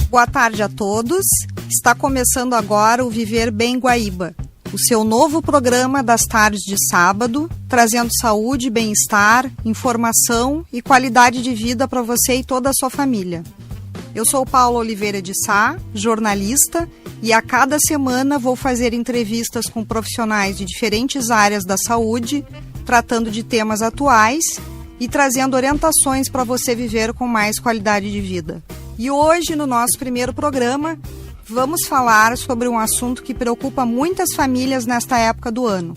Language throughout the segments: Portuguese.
Boa tarde a todos. Está começando agora o Viver Bem Guaíba, o seu novo programa das tardes de sábado, trazendo saúde, bem-estar, informação e qualidade de vida para você e toda a sua família. Eu sou Paula Oliveira de Sá, jornalista, e a cada semana vou fazer entrevistas com profissionais de diferentes áreas da saúde, tratando de temas atuais e trazendo orientações para você viver com mais qualidade de vida. E hoje, no nosso primeiro programa, vamos falar sobre um assunto que preocupa muitas famílias nesta época do ano: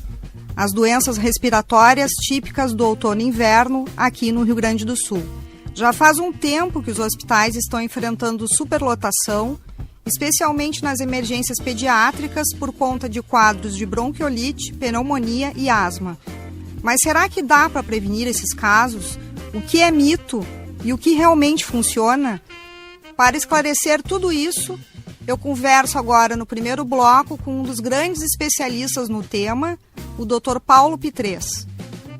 as doenças respiratórias típicas do outono e inverno aqui no Rio Grande do Sul. Já faz um tempo que os hospitais estão enfrentando superlotação, especialmente nas emergências pediátricas por conta de quadros de bronquiolite, pneumonia e asma. Mas será que dá para prevenir esses casos? O que é mito e o que realmente funciona? Para esclarecer tudo isso, eu converso agora no primeiro bloco com um dos grandes especialistas no tema, o Dr. Paulo Pitres,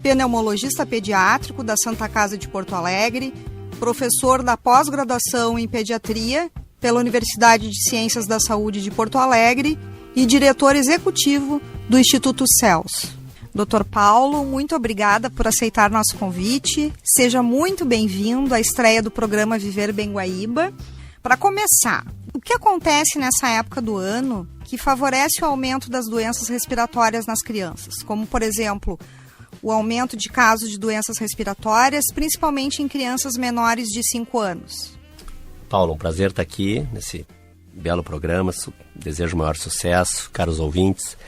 pneumologista pediátrico da Santa Casa de Porto Alegre, professor da pós-graduação em pediatria pela Universidade de Ciências da Saúde de Porto Alegre e diretor executivo do Instituto CELS. Dr. Paulo, muito obrigada por aceitar nosso convite. Seja muito bem-vindo à estreia do programa Viver Bem Guaíba. Para começar, o que acontece nessa época do ano que favorece o aumento das doenças respiratórias nas crianças? Como, por exemplo, o aumento de casos de doenças respiratórias, principalmente em crianças menores de 5 anos. Paulo, um prazer estar aqui nesse belo programa. Desejo maior sucesso, caros ouvintes.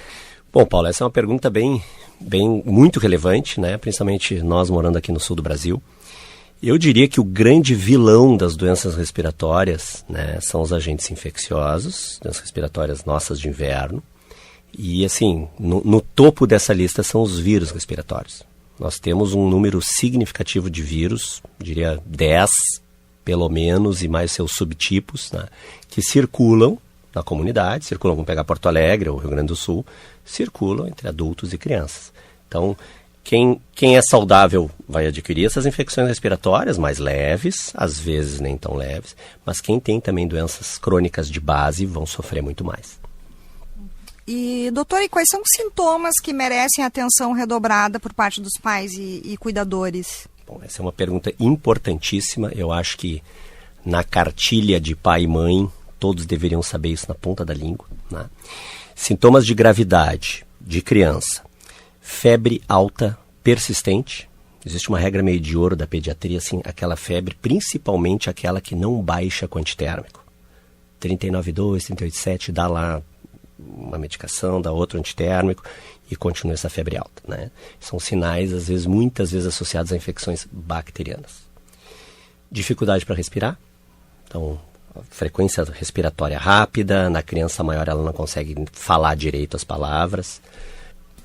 Bom, Paulo, essa é uma pergunta muito relevante, né? Principalmente nós morando aqui no sul do Brasil. Eu diria que o grande vilão das doenças respiratórias, né, são os agentes infecciosos, doenças respiratórias nossas de inverno. E assim, no topo dessa lista são os vírus respiratórios. Nós temos um número significativo de vírus, diria 10 pelo menos, e mais seus subtipos, né, que circulam na comunidade, vamos pegar Porto Alegre ou Rio Grande do Sul, circulam entre adultos e crianças. Então, quem é saudável vai adquirir essas infecções respiratórias mais leves, às vezes nem tão leves, mas quem tem também doenças crônicas de base vão sofrer muito mais. E, doutor, e quais são os sintomas que merecem atenção redobrada por parte dos pais e cuidadores? Bom, essa é uma pergunta importantíssima. Eu acho que na cartilha de pai e mãe, todos deveriam saber isso na ponta da língua, né? Sintomas de gravidade de criança: febre alta persistente. Existe uma regra meio de ouro da pediatria, assim, aquela febre, principalmente aquela que não baixa com antitérmico. 39,2, 38,7, dá lá uma medicação, dá outro antitérmico e continua essa febre alta, né? São sinais, muitas vezes associados a infecções bacterianas. Dificuldade para respirar, então frequência respiratória rápida, na criança maior ela não consegue falar direito as palavras.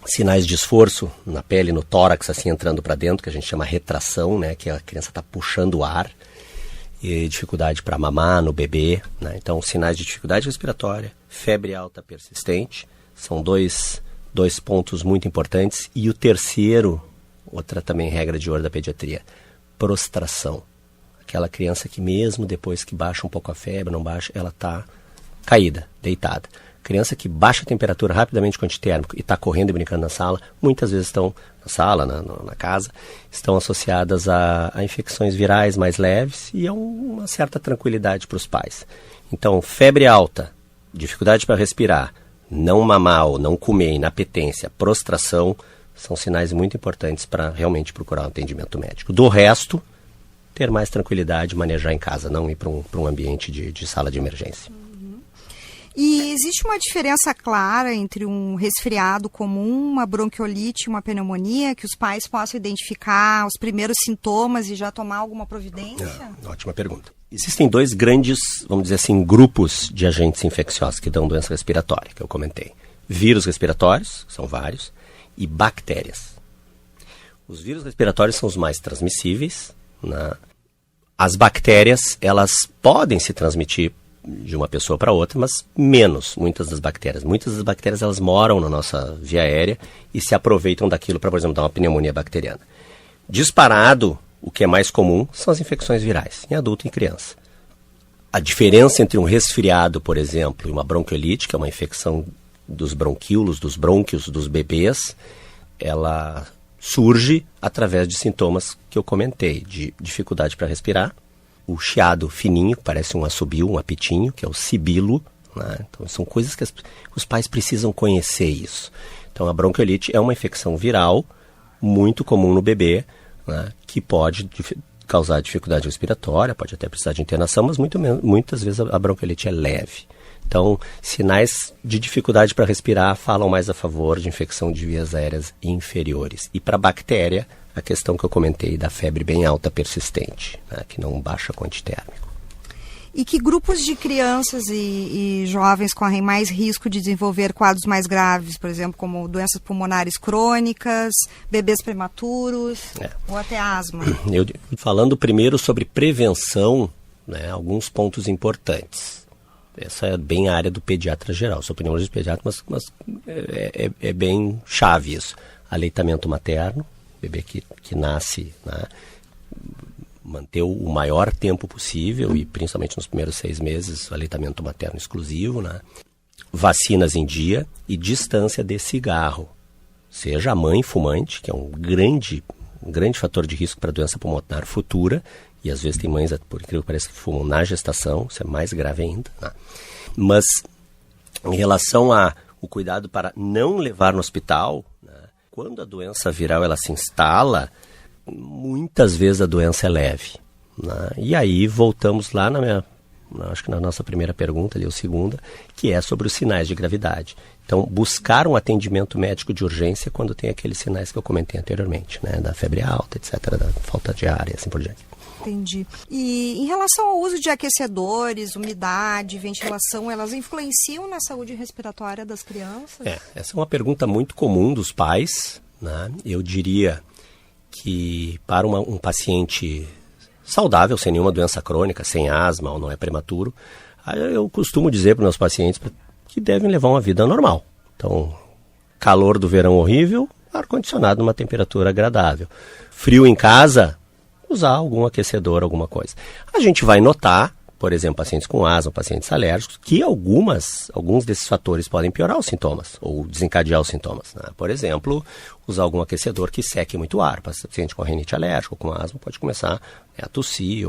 Sinais de esforço na pele, no tórax, assim, entrando para dentro, que a gente chama retração, né, que a criança está puxando o ar. E dificuldade para mamar no bebê, né? Então, sinais de dificuldade respiratória, febre alta persistente, são dois pontos muito importantes. E o terceiro, outra também regra de ouro da pediatria, prostração. Aquela criança que mesmo depois que baixa um pouco a febre, não baixa, ela está caída, deitada. Criança que baixa a temperatura rapidamente com antitérmico e está correndo e brincando na sala, muitas vezes estão na sala, na casa, estão associadas a infecções virais mais leves e a uma certa tranquilidade para os pais. Então, febre alta, dificuldade para respirar, não mamar ou não comer, inapetência, prostração, são sinais muito importantes para realmente procurar um atendimento médico. Do resto, ter mais tranquilidade, manejar em casa, não ir para um ambiente de sala de emergência. E existe uma diferença clara entre um resfriado comum, uma bronquiolite e uma pneumonia, que os pais possam identificar os primeiros sintomas e já tomar alguma providência? Ótima pergunta. Existem dois grandes, vamos dizer assim, grupos de agentes infecciosos que dão doença respiratória, que eu comentei. Vírus respiratórios, que são vários, e bactérias. Os vírus respiratórios são os mais transmissíveis, né? As bactérias, elas podem se transmitir de uma pessoa para outra, mas menos, muitas das bactérias. Muitas das bactérias, elas moram na nossa via aérea e se aproveitam daquilo para, por exemplo, dar uma pneumonia bacteriana. Disparado, o que é mais comum são as infecções virais, em adulto e em criança. A diferença entre um resfriado, por exemplo, e uma bronquiolite, que é uma infecção dos bronquíolos, dos brônquios dos bebês, ela surge através de sintomas que eu comentei, de dificuldade para respirar, o chiado fininho, que parece um assobio, um apitinho, que é o sibilo, né? Então são coisas que os pais precisam conhecer isso. Então a bronquiolite é uma infecção viral muito comum no bebê, né? Que pode causar dificuldade respiratória, pode até precisar de internação, mas muitas vezes a bronquiolite é leve. Então, sinais de dificuldade para respirar falam mais a favor de infecção de vias aéreas inferiores. E para a bactéria, a questão que eu comentei da febre bem alta persistente, né, que não baixa com antitérmico. E que grupos de crianças e jovens correm mais risco de desenvolver quadros mais graves, por exemplo, como doenças pulmonares crônicas, bebês prematuros ou até asma? Falando primeiro sobre prevenção, né, alguns pontos importantes. Essa é bem a área do pediatra geral. Sou pneumologista pediatra, mas é bem chave isso. Aleitamento materno, bebê que nasce, né, manter o maior tempo possível e principalmente nos primeiros 6 meses, aleitamento materno exclusivo, né? Vacinas em dia e distância de cigarro. Seja a mãe fumante, que é um grande fator de risco para doença pulmonar futura, e às vezes tem mães, por incrível que pareça, que fumam na gestação, isso é mais grave ainda, né? Mas em relação ao cuidado para não levar no hospital, né, quando a doença viral ela se instala, muitas vezes a doença é leve, né? E aí voltamos lá acho que na nossa primeira pergunta, ali, ou segunda, que é sobre os sinais de gravidade. Então, buscar um atendimento médico de urgência quando tem aqueles sinais que eu comentei anteriormente, né? Da febre alta, etc., da falta de ar e assim por diante. Entendi. E em relação ao uso de aquecedores, umidade, ventilação, elas influenciam na saúde respiratória das crianças? Essa é uma pergunta muito comum dos pais, né? Eu diria que para um paciente saudável, sem nenhuma doença crônica, sem asma ou não é prematuro, eu costumo dizer para os meus pacientes que devem levar uma vida normal. Então, calor do verão horrível, ar-condicionado numa temperatura agradável. Frio em casa, usar algum aquecedor, alguma coisa. A gente vai notar, por exemplo, pacientes com asma, pacientes alérgicos, que alguns desses fatores podem piorar os sintomas ou desencadear os sintomas, né? Por exemplo, usar algum aquecedor que seque muito ar. Paciente com rinite alérgico, com asma, pode começar a tossir.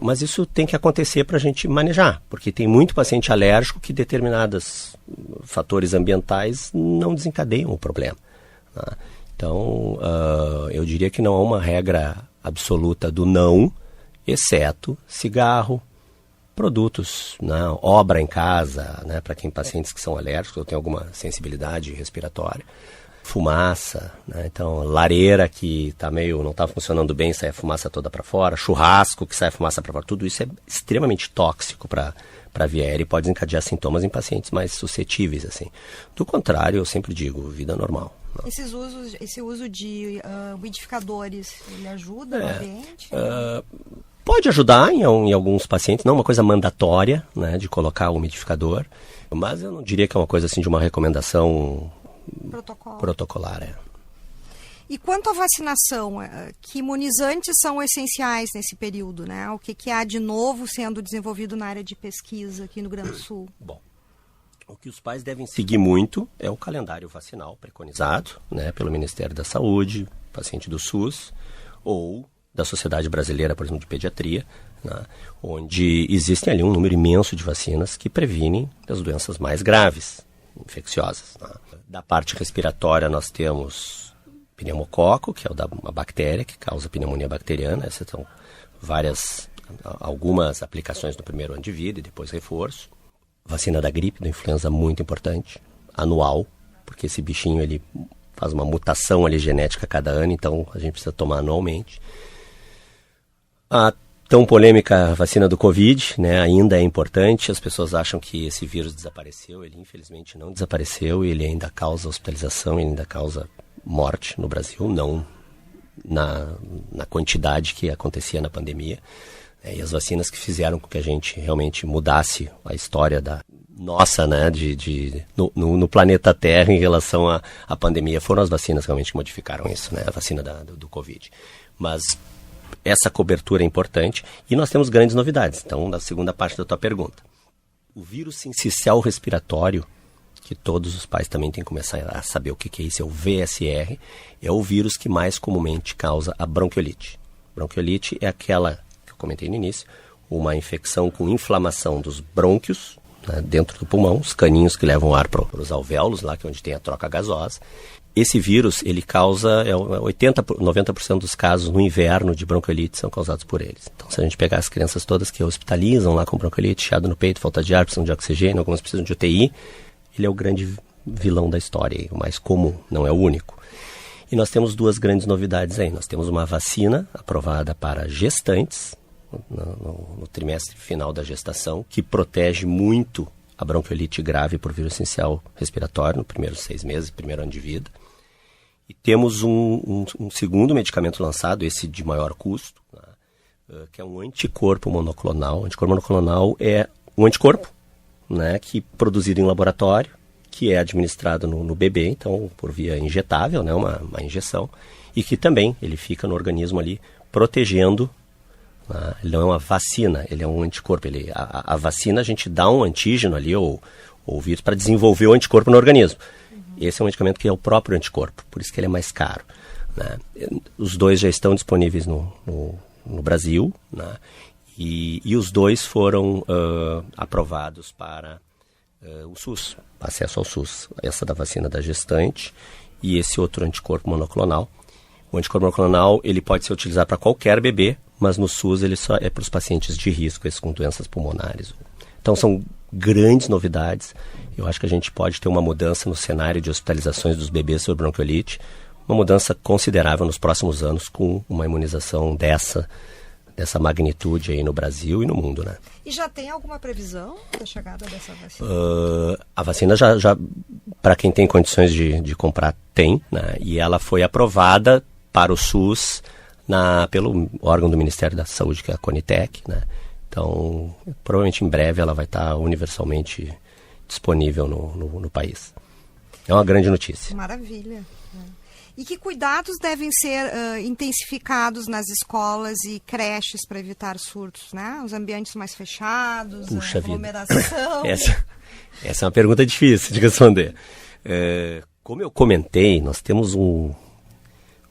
Mas isso tem que acontecer para a gente manejar, porque tem muito paciente alérgico que determinados fatores ambientais não desencadeiam o problema, né? Então, eu diria que não há uma regra absoluta do não, exceto cigarro, produtos, né, obra em casa, né, para quem pacientes que são alérgicos ou têm alguma sensibilidade respiratória, fumaça, né, então lareira que não está funcionando bem, sai a fumaça toda para fora, churrasco que sai a fumaça para fora, tudo isso é extremamente tóxico para a via aérea e pode desencadear sintomas em pacientes mais suscetíveis, assim. Do contrário, eu sempre digo, vida normal. Esse uso de umidificadores, ele ajuda no ambiente? Pode ajudar em alguns pacientes, não uma coisa mandatória, né, de colocar o umidificador, mas eu não diria que é uma coisa assim de uma recomendação protocolar. E quanto à vacinação, que imunizantes são essenciais nesse período, né? O que há de novo sendo desenvolvido na área de pesquisa aqui no Rio Grande do Sul? Bom, o que os pais devem seguir muito é o calendário vacinal preconizado, né, pelo Ministério da Saúde, paciente do SUS, ou da Sociedade Brasileira, por exemplo, de Pediatria, né, onde existem ali um número imenso de vacinas que previnem as doenças mais graves, infecciosas, né. Da parte respiratória nós temos pneumococo, que é uma bactéria que causa pneumonia bacteriana. Essas são algumas aplicações no primeiro ano de vida e depois reforço. Vacina da gripe, da influenza, muito importante, anual, porque esse bichinho ele faz uma mutação ali genética a cada ano, então a gente precisa tomar anualmente. A tão polêmica vacina do Covid, né, ainda é importante. As pessoas acham que esse vírus desapareceu, ele infelizmente não desapareceu, ele ainda causa hospitalização, ele ainda causa morte no Brasil, não na quantidade que acontecia na pandemia. E as vacinas que fizeram com que a gente realmente mudasse a história da nossa, né, no planeta Terra em relação à pandemia, foram as vacinas realmente que modificaram isso, né, a vacina do Covid. Mas essa cobertura é importante e nós temos grandes novidades. Então, na segunda parte da tua pergunta. O vírus sincicial respiratório, que todos os pais também têm que começar a saber o que é isso, é o VSR, é o vírus que mais comumente causa a bronquiolite. Bronquiolite é aquela que eu comentei no início, uma infecção com inflamação dos brônquios, né, dentro do pulmão, os caninhos que levam ar para os alvéolos, lá que é onde tem a troca gasosa. Esse vírus, ele causa, 90% dos casos no inverno de bronquiolite são causados por eles. Então, se a gente pegar as crianças todas que hospitalizam lá com bronquiolite, chiado no peito, falta de ar, precisam de oxigênio, algumas precisam de UTI, ele é o grande vilão da história, o mais comum, não é o único. E nós temos 2 grandes novidades aí. Nós temos uma vacina aprovada para gestantes, no trimestre final da gestação, que protege muito a bronquiolite grave por vírus sincicial respiratório, no primeiros 6 meses, primeiro ano de vida. E temos um segundo medicamento lançado, esse de maior custo, né, que é um anticorpo monoclonal. O anticorpo monoclonal é um anticorpo, né, que produzido em laboratório, que é administrado no bebê, então por via injetável, né, uma injeção, e que também ele fica no organismo ali protegendo. Ele não é uma vacina, ele é um anticorpo. A vacina a gente dá um antígeno ali, ou vírus, para desenvolver o anticorpo no organismo. Esse é um medicamento que é o próprio anticorpo, por isso que ele é mais caro, né? Os 2 já estão disponíveis no Brasil, né? E os 2 foram aprovados para o SUS, acesso ao SUS. Essa da vacina da gestante e esse outro anticorpo monoclonal. O anticorpo monoclonal ele pode ser utilizado para qualquer bebê, mas no SUS ele só é para os pacientes de risco, esses com doenças pulmonares. Então são grandes novidades. Eu acho que a gente pode ter uma mudança no cenário de hospitalizações dos bebês sobre bronquiolite, uma mudança considerável nos próximos anos com uma imunização dessa magnitude aí no Brasil e no mundo, né? E já tem alguma previsão da chegada dessa vacina? A vacina já para quem tem condições de comprar, tem, né? E ela foi aprovada para o SUS pelo órgão do Ministério da Saúde, que é a Conitec, né? Então, provavelmente em breve ela vai estar universalmente disponível no país. É uma grande notícia. Maravilha. E que cuidados devem ser intensificados nas escolas e creches para evitar surtos, né? Os ambientes mais fechados, Puxa a aglomeração. Essa é uma pergunta difícil de responder. Como eu comentei, nós temos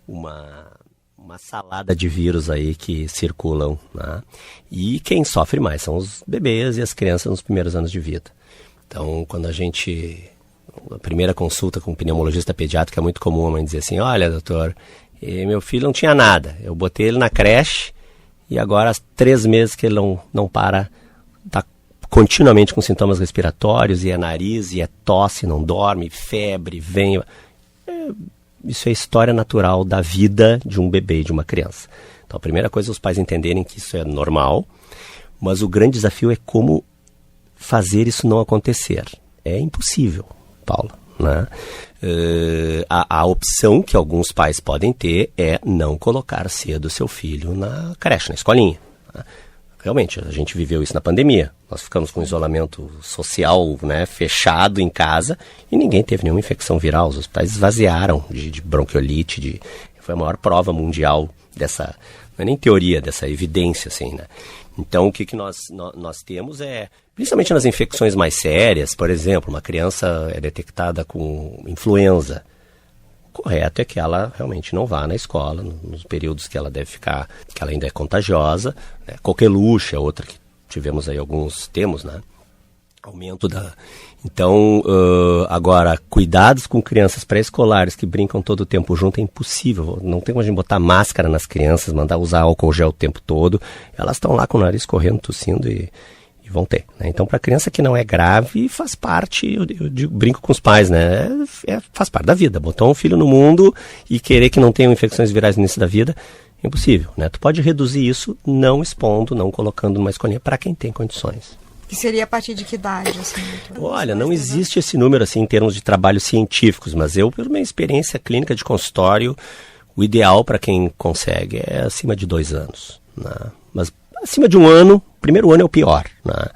uma salada de vírus aí que circulam, né? E quem sofre mais são os bebês e as crianças nos primeiros anos de vida. Então, quando a primeira consulta com um pneumologista pediátrico é muito comum a mãe dizer assim: olha, doutor, meu filho não tinha nada, eu botei ele na creche e agora há 3 meses que ele não para, está continuamente com sintomas respiratórios, e é nariz, e é tosse, não dorme, febre, vem... Isso é a história natural da vida de um bebê, de uma criança. Então a primeira coisa é os pais entenderem que isso é normal, mas o grande desafio é como fazer isso não acontecer. É impossível, Paula, né? A opção que alguns pais podem ter é não colocar cedo seu filho na creche, na escolinha, né? Realmente, a gente viveu isso na pandemia. Nós ficamos com isolamento social, né, fechado em casa, e ninguém teve nenhuma infecção viral. Os hospitais esvaziaram de bronquiolite. Foi a maior prova mundial dessa, não é nem teoria, dessa evidência, assim, né? Então, o que nós temos é, principalmente nas infecções mais sérias, por exemplo, uma criança é detectada com influenza. O correto é que ela realmente não vá na escola nos períodos que ela deve ficar, que ela ainda é contagiosa, né? Coqueluche é outra que tivemos aí temos, né? Aumento da... Então, agora, cuidados com crianças pré-escolares que brincam todo o tempo junto é impossível. Não tem como a gente botar máscara nas crianças, mandar usar álcool gel o tempo todo. Elas estão lá com o nariz correndo, tossindo e vão ter, né? Então, para criança que não é grave, faz parte, eu brinco com os pais, né? Faz parte da vida. Botar um filho no mundo e querer que não tenham infecções virais no início da vida, é impossível, né? Tu pode reduzir isso não expondo, não colocando numa escolinha para quem tem condições. Que seria a partir de que idade? Assim, olha, não existe esse número assim em termos de trabalhos científicos, mas eu, pela minha experiência clínica de consultório, o ideal para quem consegue é acima de 2 anos, né? Mas acima de 1 ano, primeiro ano é o pior, né?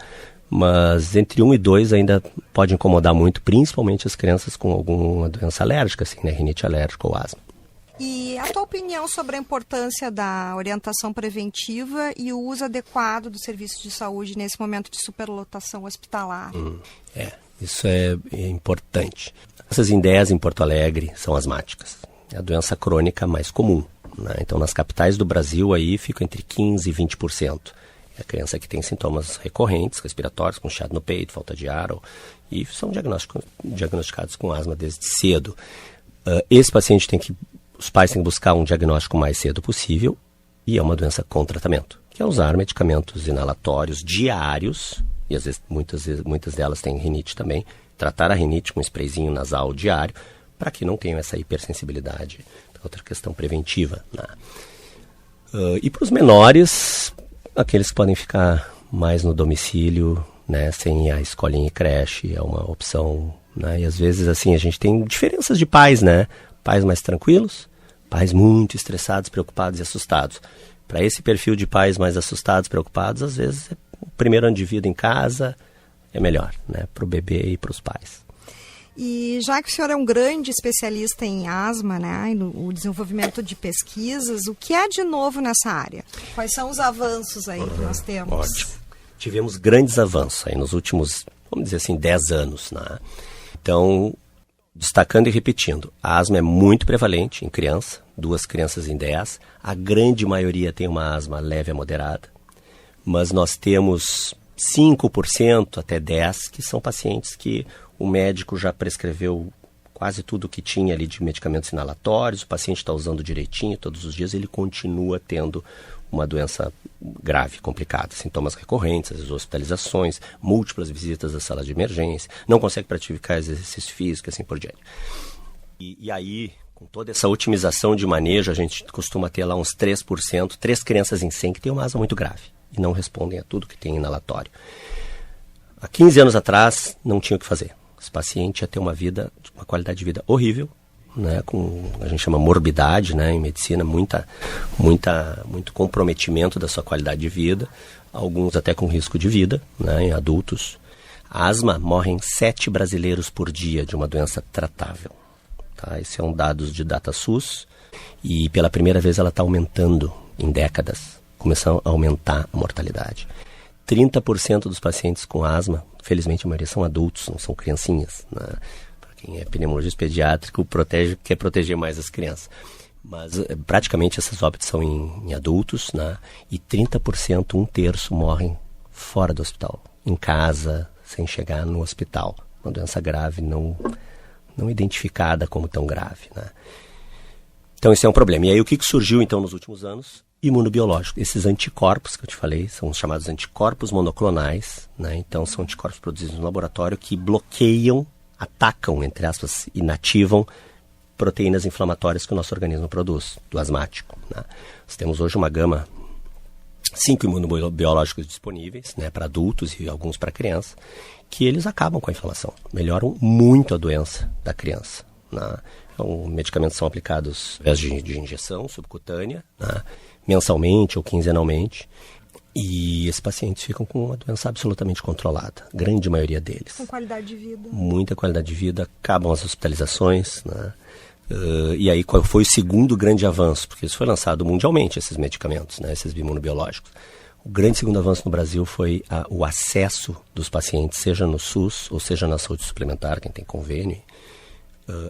Mas entre 1 e 2 ainda pode incomodar muito, principalmente as crianças com alguma doença alérgica, assim, né? Rinite alérgica ou asma. E a tua opinião sobre a importância da orientação preventiva e o uso adequado do serviço de saúde nesse momento de superlotação hospitalar? Isso é importante. Essas INDEAs em Porto Alegre são asmáticas. É a doença crônica mais comum, né? Então, nas capitais do Brasil, aí fica entre 15% e 20%. É a criança que tem sintomas recorrentes, respiratórios, com chiado no peito, falta de ar, e são diagnosticados com asma desde cedo. Esse paciente os pais têm que buscar um diagnóstico o mais cedo possível, e é uma doença com tratamento, que é usar medicamentos inalatórios diários, e às vezes, muitas delas têm rinite também, tratar a rinite com um sprayzinho nasal diário, para que não tenham essa hipersensibilidade. Outra questão preventiva, né? E para os menores, aqueles que podem ficar mais no domicílio, né, sem ir à escolinha e creche, é uma opção, né? E às vezes, assim, a gente tem diferenças de pais, né? Pais mais tranquilos, pais muito estressados, preocupados e assustados. Para esse perfil de pais mais assustados, preocupados, às vezes o primeiro ano de vida em casa é melhor, né? Para o bebê e para os pais. E já que o senhor é um grande especialista em asma, né, e no desenvolvimento de pesquisas, o que há de novo nessa área? Quais são os avanços aí que nós temos? Ótimo. Tivemos grandes avanços aí nos últimos, vamos dizer assim, 10 anos, né? Então, destacando e repetindo, a asma é muito prevalente em criança, 2 crianças em 10. A grande maioria tem uma asma leve a moderada, mas nós temos 5% até 10% que são pacientes que o médico já prescreveu quase tudo que tinha ali de medicamentos inalatórios, o paciente está usando direitinho todos os dias, ele continua tendo uma doença grave, complicada, sintomas recorrentes, as hospitalizações, múltiplas visitas à sala de emergência, não consegue praticar exercício físico, assim por diante. E aí, com toda essa otimização de manejo, a gente costuma ter lá uns 3%, 3 crianças em 100 que têm uma asma muito grave e não respondem a tudo que tem inalatório. Há 15 anos atrás, não tinha o que fazer. Esse paciente ia ter uma qualidade de vida horrível, né, com, a gente chama morbidade, né, em medicina, muito comprometimento da sua qualidade de vida, alguns até com risco de vida, né, em adultos. A asma, morrem 7 brasileiros por dia de uma doença tratável. Tá? Esse é um dado de DataSUS, e pela primeira vez ela está aumentando em décadas, começou a aumentar a mortalidade. 30% dos pacientes com asma, felizmente a maioria são adultos, não são criancinhas, né? Para quem é pneumologista pediátrico, quer proteger mais as crianças. Mas praticamente essas óbitos são em adultos, né? E 30%, 1/3, morrem fora do hospital, em casa, sem chegar no hospital. Uma doença grave não identificada como tão grave, né? Então esse é um problema. E aí o que surgiu então nos últimos anos? Imunobiológico. Esses anticorpos que eu te falei são os chamados anticorpos monoclonais, né? Então são anticorpos produzidos no laboratório que bloqueiam, atacam, entre aspas, inativam proteínas inflamatórias que o nosso organismo produz, do asmático, né? Nós temos hoje uma gama, 5 imunobiológicos disponíveis, né, para adultos e alguns para crianças, que eles acabam com a inflamação, melhoram muito a doença da criança, né? Então, medicamentos são aplicados ao invés de injeção subcutânea, né, mensalmente ou quinzenalmente, e esses pacientes ficam com uma doença absolutamente controlada, grande maioria deles. Com qualidade de vida. Muita qualidade de vida, acabam as hospitalizações, né? E aí qual foi o segundo grande avanço? Porque isso foi lançado mundialmente, esses medicamentos, né, esses imunobiológicos. O grande segundo avanço no Brasil foi o acesso dos pacientes, seja no SUS ou seja na saúde suplementar, quem tem convênio,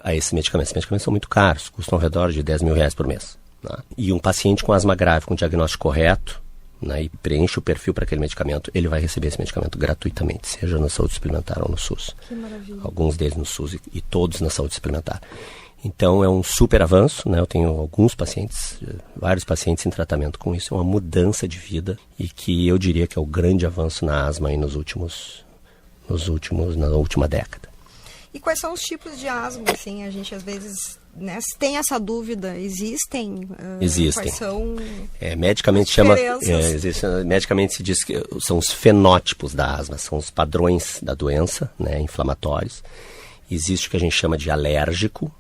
a esses medicamentos. Esses medicamentos são muito caros, custam ao redor de R$10 mil por mês, né? E um paciente com asma grave, com diagnóstico correto, né, e preenche o perfil para aquele medicamento, ele vai receber esse medicamento gratuitamente, seja na saúde suplementar ou no SUS. Que maravilha. Alguns deles no SUS e todos na saúde suplementar. Então é um super avanço, né? Eu tenho alguns pacientes, vários pacientes em tratamento com isso, é uma mudança de vida e que eu diria que é o grande avanço na asma aí na última década. E quais são os tipos de asma, assim, a gente às vezes, né, tem essa dúvida, existem? Existem. Quais são medicamente medicamente se diz que são os fenótipos da asma, são os padrões da doença, né, inflamatórios. Existe o que a gente chama de alérgico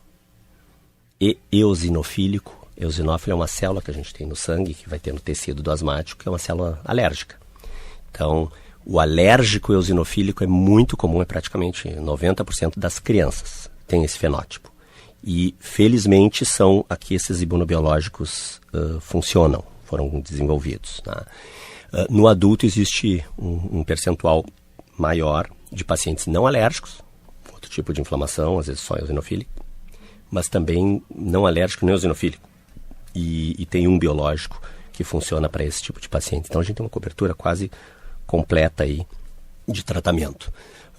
e eosinofílico. Eosinófilo é uma célula que a gente tem no sangue, que vai ter no tecido do asmático, que é uma célula alérgica. Então, o alérgico eosinofílico é muito comum, é praticamente 90% das crianças tem esse fenótipo. E, felizmente, são aqui esses imunobiológicos funcionam, foram desenvolvidos. Tá? No adulto existe um percentual maior de pacientes não alérgicos, outro tipo de inflamação, às vezes só eosinofílico, mas também não alérgico nem eosinofílico. E tem um biológico que funciona para esse tipo de paciente. Então a gente tem uma cobertura quase completa aí de tratamento.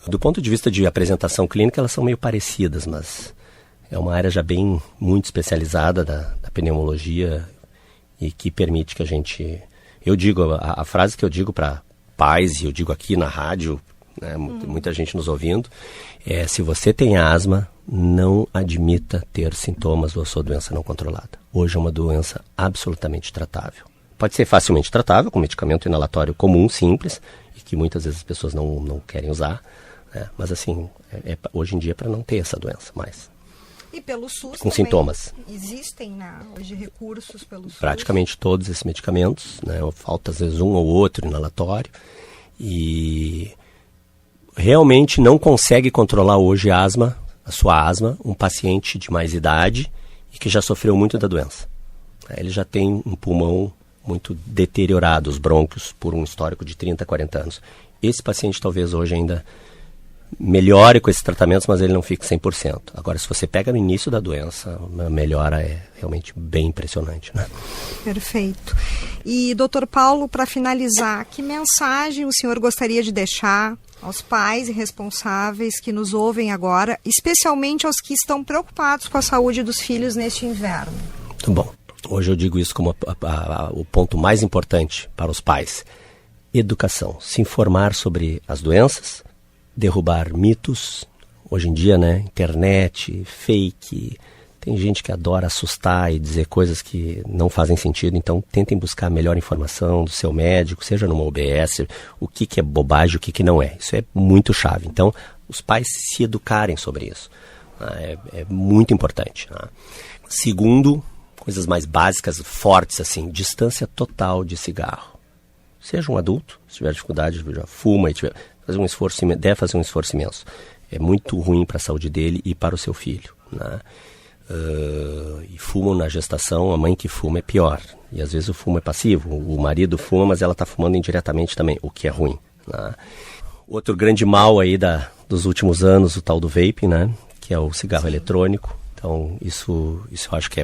Do ponto de vista de apresentação clínica, elas são meio parecidas, mas é uma área já bem muito especializada da pneumologia e que permite que a gente... Eu digo, a frase que eu digo para pais, e eu digo aqui na rádio, né, muita gente nos ouvindo, é: se você tem asma, não admita ter sintomas da sua doença não controlada. Hoje é uma doença absolutamente tratável. Pode ser facilmente tratável com medicamento inalatório comum, simples, e que muitas vezes as pessoas não querem usar, né? Mas assim, hoje em dia é para não ter essa doença mais. E pelo SUS com sintomas. Existem hoje recursos pelo SUS? Praticamente todos esses medicamentos, né? Falta às vezes um ou outro inalatório, e realmente não consegue controlar hoje a sua asma, um paciente de mais idade e que já sofreu muito da doença. Ele já tem um pulmão muito deteriorado, os brônquios, por um histórico de 30, 40 anos. Esse paciente talvez hoje ainda melhore com esses tratamentos, mas ele não fica 100%. Agora, se você pega no início da doença, a melhora é realmente bem impressionante, né? Perfeito. E, doutor Paulo, para finalizar, que mensagem o senhor gostaria de deixar aos pais e responsáveis que nos ouvem agora, especialmente aos que estão preocupados com a saúde dos filhos neste inverno? Muito bom. Hoje eu digo isso como o ponto mais importante para os pais. Educação. Se informar sobre as doenças, derrubar mitos. Hoje em dia, né, internet, fake, tem gente que adora assustar e dizer coisas que não fazem sentido. Então tentem buscar a melhor informação do seu médico, seja numa OBS, o que é bobagem, o que não é. Isso é muito chave. Então os pais se educarem sobre isso. É muito importante. Segundo, coisas mais básicas, fortes assim, distância total de cigarro. Seja um adulto, se tiver dificuldade, já fuma e deve fazer um esforço imenso. É muito ruim para a saúde dele e para o seu filho, né? E fumam na gestação, a mãe que fuma é pior. E às vezes o fumo é passivo, o marido fuma, mas ela está fumando indiretamente também, o que é ruim, né? Outro grande mal aí dos últimos anos, o tal do vaping, né? Que é o cigarro eletrônico. Então isso eu acho que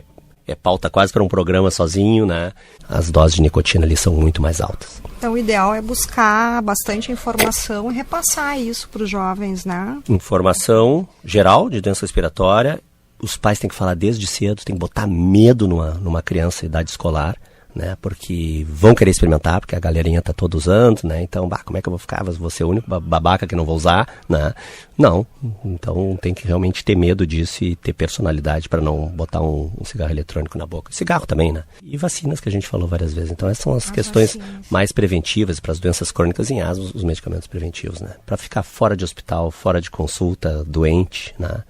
é pauta quase para um programa sozinho, né? As doses de nicotina ali são muito mais altas. Então o ideal é buscar bastante informação e repassar isso para os jovens, né? Informação geral de doença respiratória. Os pais têm que falar desde cedo, tem que botar medo numa criança em idade escolar, né? Porque vão querer experimentar, porque a galerinha tá toda usando, né? Então, como é que eu vou ficar? Vou ser o único babaca que não vou usar, né? Não, então tem que realmente ter medo disso e ter personalidade para não botar um cigarro eletrônico na boca. Cigarro também, né? E vacinas, que a gente falou várias vezes. Então essas são as questões mais preventivas para as doenças crônicas em asma, os medicamentos preventivos, né? Para ficar fora de hospital, fora de consulta, doente, né?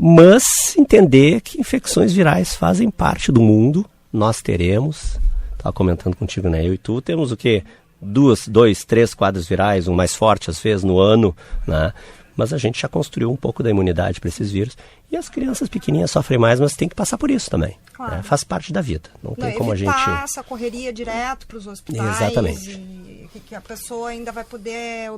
Mas entender que infecções virais fazem parte do mundo. Nós teremos, estava comentando contigo, né? Eu e tu temos o quê? 2, 3 quadros virais, um mais forte às vezes no ano, né? Mas a gente já construiu um pouco da imunidade para esses vírus. E as crianças pequenininhas sofrem mais, mas tem que passar por isso também. Claro. Né? Faz parte da vida. Não tem como a gente... essa correria direto para os hospitais. Exatamente. E que a pessoa ainda vai poder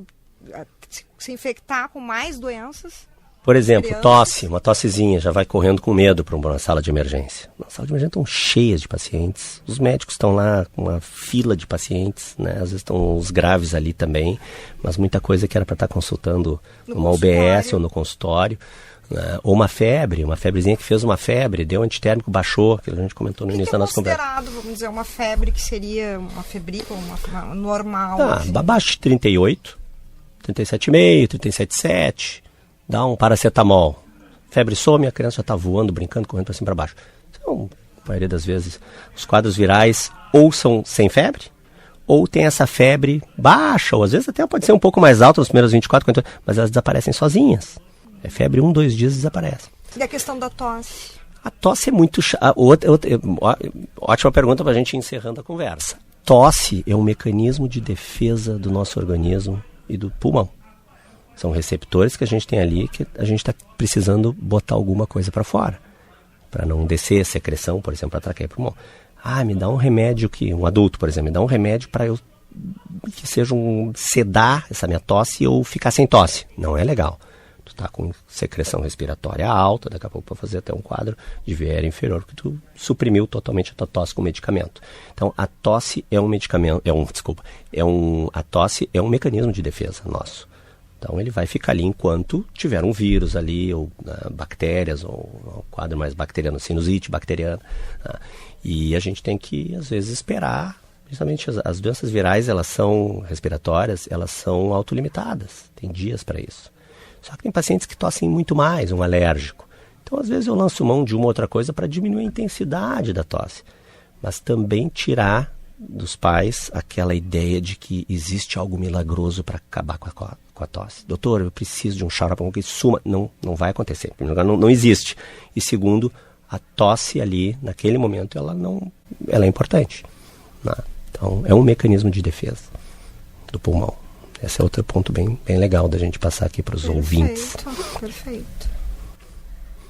se infectar com mais doenças. Por exemplo, tosse, uma tossezinha, já vai correndo com medo para uma sala de emergência. As salas de emergência estão cheias de pacientes, os médicos estão lá com uma fila de pacientes, né? Às vezes estão os graves ali também, mas muita coisa que era para estar consultando numa UBS ou no consultório, né? Ou uma febrezinha que fez uma febre, deu antitérmico, baixou, que a gente comentou no início da nossa conversa. Considerado, vamos dizer, uma febre que seria uma febrícula, uma normal? Assim. Abaixo de 38, 37,5, 37,7... Dá um paracetamol, febre some, a criança já está voando, brincando, correndo para cima e para baixo. Então, a maioria das vezes, os quadros virais ou são sem febre, ou tem essa febre baixa, ou às vezes até pode ser um pouco mais alta nos primeiros 24, 40, mas elas desaparecem sozinhas. É febre 1, 2 dias desaparece. E a questão da tosse? A tosse é muito... Ótima pergunta para a gente ir encerrando a conversa. Tosse é um mecanismo de defesa do nosso organismo e do pulmão. São receptores que a gente tem ali que a gente está precisando botar alguma coisa para fora. Para não descer a secreção, por exemplo, para traqueia e pulmão. Me dá um remédio um adulto, por exemplo, me dá um remédio para eu que seja sedar essa minha tosse ou ficar sem tosse. Não é legal. Tu tá com secreção respiratória alta, daqui a pouco pode fazer até um quadro de VR inferior, porque tu suprimiu totalmente a tua tosse com medicamento. Então, a tosse é um medicamento, a tosse é um mecanismo de defesa nosso. Então, ele vai ficar ali enquanto tiver um vírus ali, ou bactérias, ou um quadro mais bacteriano, sinusite bacteriana. E a gente tem que, às vezes, esperar. Principalmente as doenças virais, elas são respiratórias, elas são autolimitadas. Tem dias para isso. Só que tem pacientes que tossem muito mais, um alérgico. Então, às vezes, eu lanço mão de uma outra coisa para diminuir a intensidade da tosse. Mas também tirar dos pais aquela ideia de que existe algo milagroso para acabar com a tosse. Doutor, eu preciso de um xarope que suma. Não vai acontecer. Em primeiro lugar, não existe. E segundo, a tosse ali, naquele momento, ela é importante. Né? Então, é um mecanismo de defesa do pulmão. Esse é outro ponto bem legal da gente passar aqui para os ouvintes. Perfeito.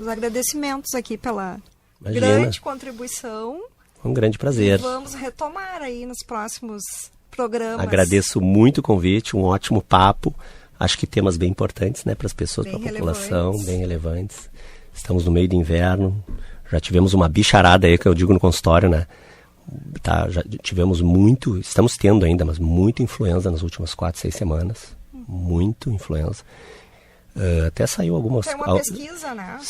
Os agradecimentos aqui pela grande contribuição. Um grande prazer. E vamos retomar aí nos próximos programas. Agradeço muito o convite, um ótimo papo. Acho que temas bem importantes, né, para as pessoas, para a população, bem relevantes. Estamos no meio do inverno. Já tivemos uma bicharada aí, que eu digo no consultório, né? Já tivemos estamos tendo ainda, mas muita influenza nas últimas 4, 6 semanas. Muito influenza. Até saiu algumas... Tem uma pesquisa, né?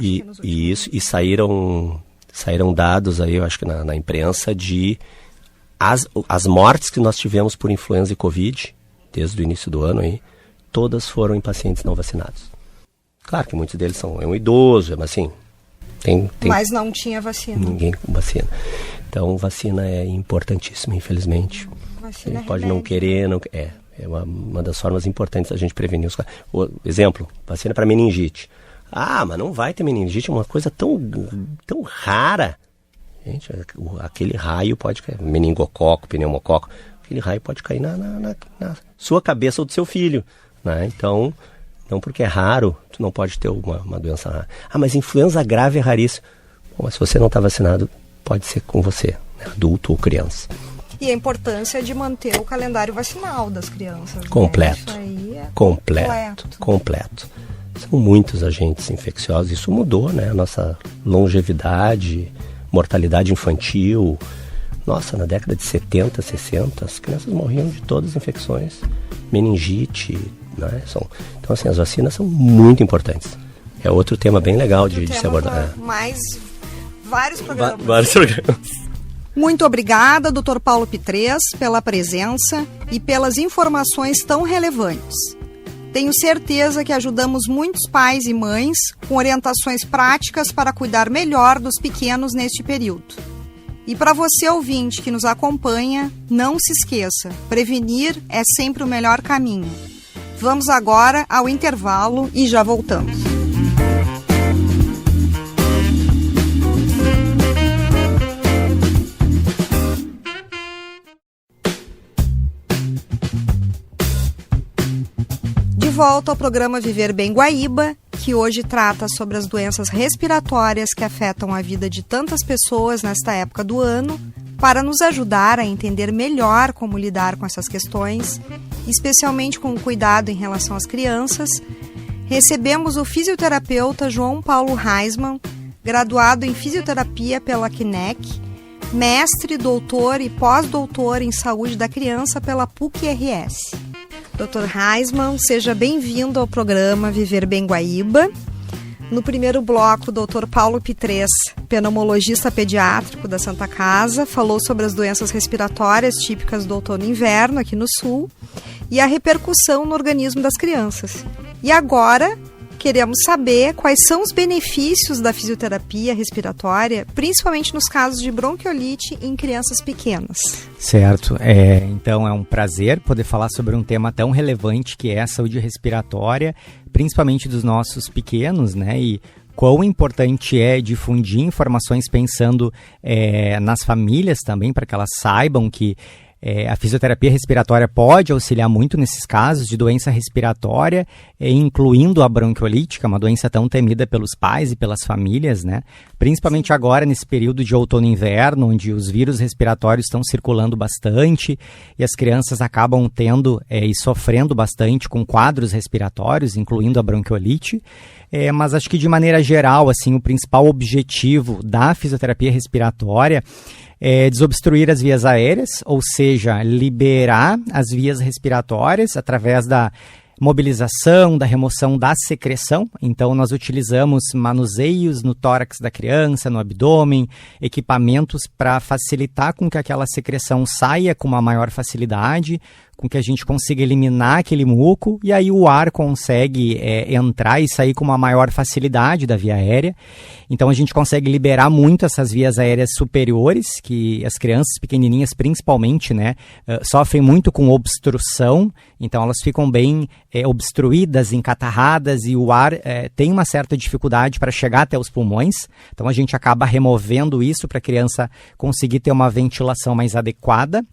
E saíram dados aí, eu acho que na imprensa, de as mortes que nós tivemos por influenza e Covid, desde o início do ano aí, todas foram em pacientes não vacinados. Claro que muitos deles são um idoso, mas assim... Mas não tinha vacina. Ninguém com vacina. Então, vacina é importantíssima, infelizmente. Vacina a gente pode não querer, é uma das formas importantes da gente prevenir os casos. Exemplo, vacina para meningite. Mas não vai ter meningite, é uma coisa tão rara. Gente, aquele raio pode cair, meningococo, pneumococo, aquele raio pode cair na sua cabeça ou do seu filho, né? Então... Não porque é raro, tu não pode ter uma doença rara. Mas influenza grave é raríssimo. Mas se você não está vacinado, pode ser com você, né? Adulto ou criança. E a importância de manter o calendário vacinal das crianças. Completo. Né? Isso aí é completo. São muitos agentes infecciosos. Isso mudou, né? A nossa longevidade, mortalidade infantil. Nossa, na década de 70, 60, as crianças morriam de todas as infecções. Meningite... Né? Então, assim, as vacinas são muito importantes. É outro tema bem legal de se abordar. Mais vários programas. Vários programas. Muito obrigada, Dr. Paulo Pitres, pela presença e pelas informações tão relevantes. Tenho certeza que ajudamos muitos pais e mães com orientações práticas para cuidar melhor dos pequenos neste período. E para você, ouvinte, que nos acompanha, não se esqueça, prevenir é sempre o melhor caminho. Vamos agora ao intervalo e já voltamos. De volta ao programa Viver Bem Guaíba, que hoje trata sobre as doenças respiratórias que afetam a vida de tantas pessoas nesta época do ano. Para nos ajudar a entender melhor como lidar com essas questões, especialmente com o cuidado em relação às crianças, recebemos o fisioterapeuta João Paulo Heisman, graduado em fisioterapia pela CNEC, mestre, doutor e pós-doutor em saúde da criança pela PUC-RS. Dr. Heisman, seja bem-vindo ao programa Viver Bem Guaíba. No primeiro bloco, o Dr. Paulo Pitres, pneumologista pediátrico da Santa Casa, falou sobre as doenças respiratórias típicas do outono e inverno aqui no Sul e a repercussão no organismo das crianças. E agora, queremos saber quais são os benefícios da fisioterapia respiratória, principalmente nos casos de bronquiolite em crianças pequenas. Certo. Então é um prazer poder falar sobre um tema tão relevante que é a saúde respiratória, principalmente dos nossos pequenos, né? E quão importante é difundir informações pensando nas famílias também, para que elas saibam que A fisioterapia respiratória pode auxiliar muito nesses casos de doença respiratória, incluindo a bronquiolítica, uma doença tão temida pelos pais e pelas famílias, né? Principalmente agora, nesse período de outono e inverno, onde os vírus respiratórios estão circulando bastante e as crianças acabam tendo e sofrendo bastante com quadros respiratórios, incluindo a bronquiolite. Mas acho que, de maneira geral, assim, o principal objetivo da fisioterapia respiratória é desobstruir as vias aéreas, ou seja, liberar as vias respiratórias através da mobilização, da remoção da secreção. Então, nós utilizamos manuseios no tórax da criança, no abdômen, equipamentos para facilitar com que aquela secreção saia com uma maior facilidade, com que a gente consiga eliminar aquele muco, e aí o ar consegue entrar e sair com uma maior facilidade da via aérea. Então a gente consegue liberar muito essas vias aéreas superiores, que as crianças pequenininhas principalmente, né, sofrem muito com obstrução, então elas ficam bem obstruídas, encatarradas, e o ar tem uma certa dificuldade para chegar até os pulmões. Então a gente acaba removendo isso para a criança conseguir ter uma ventilação mais adequada,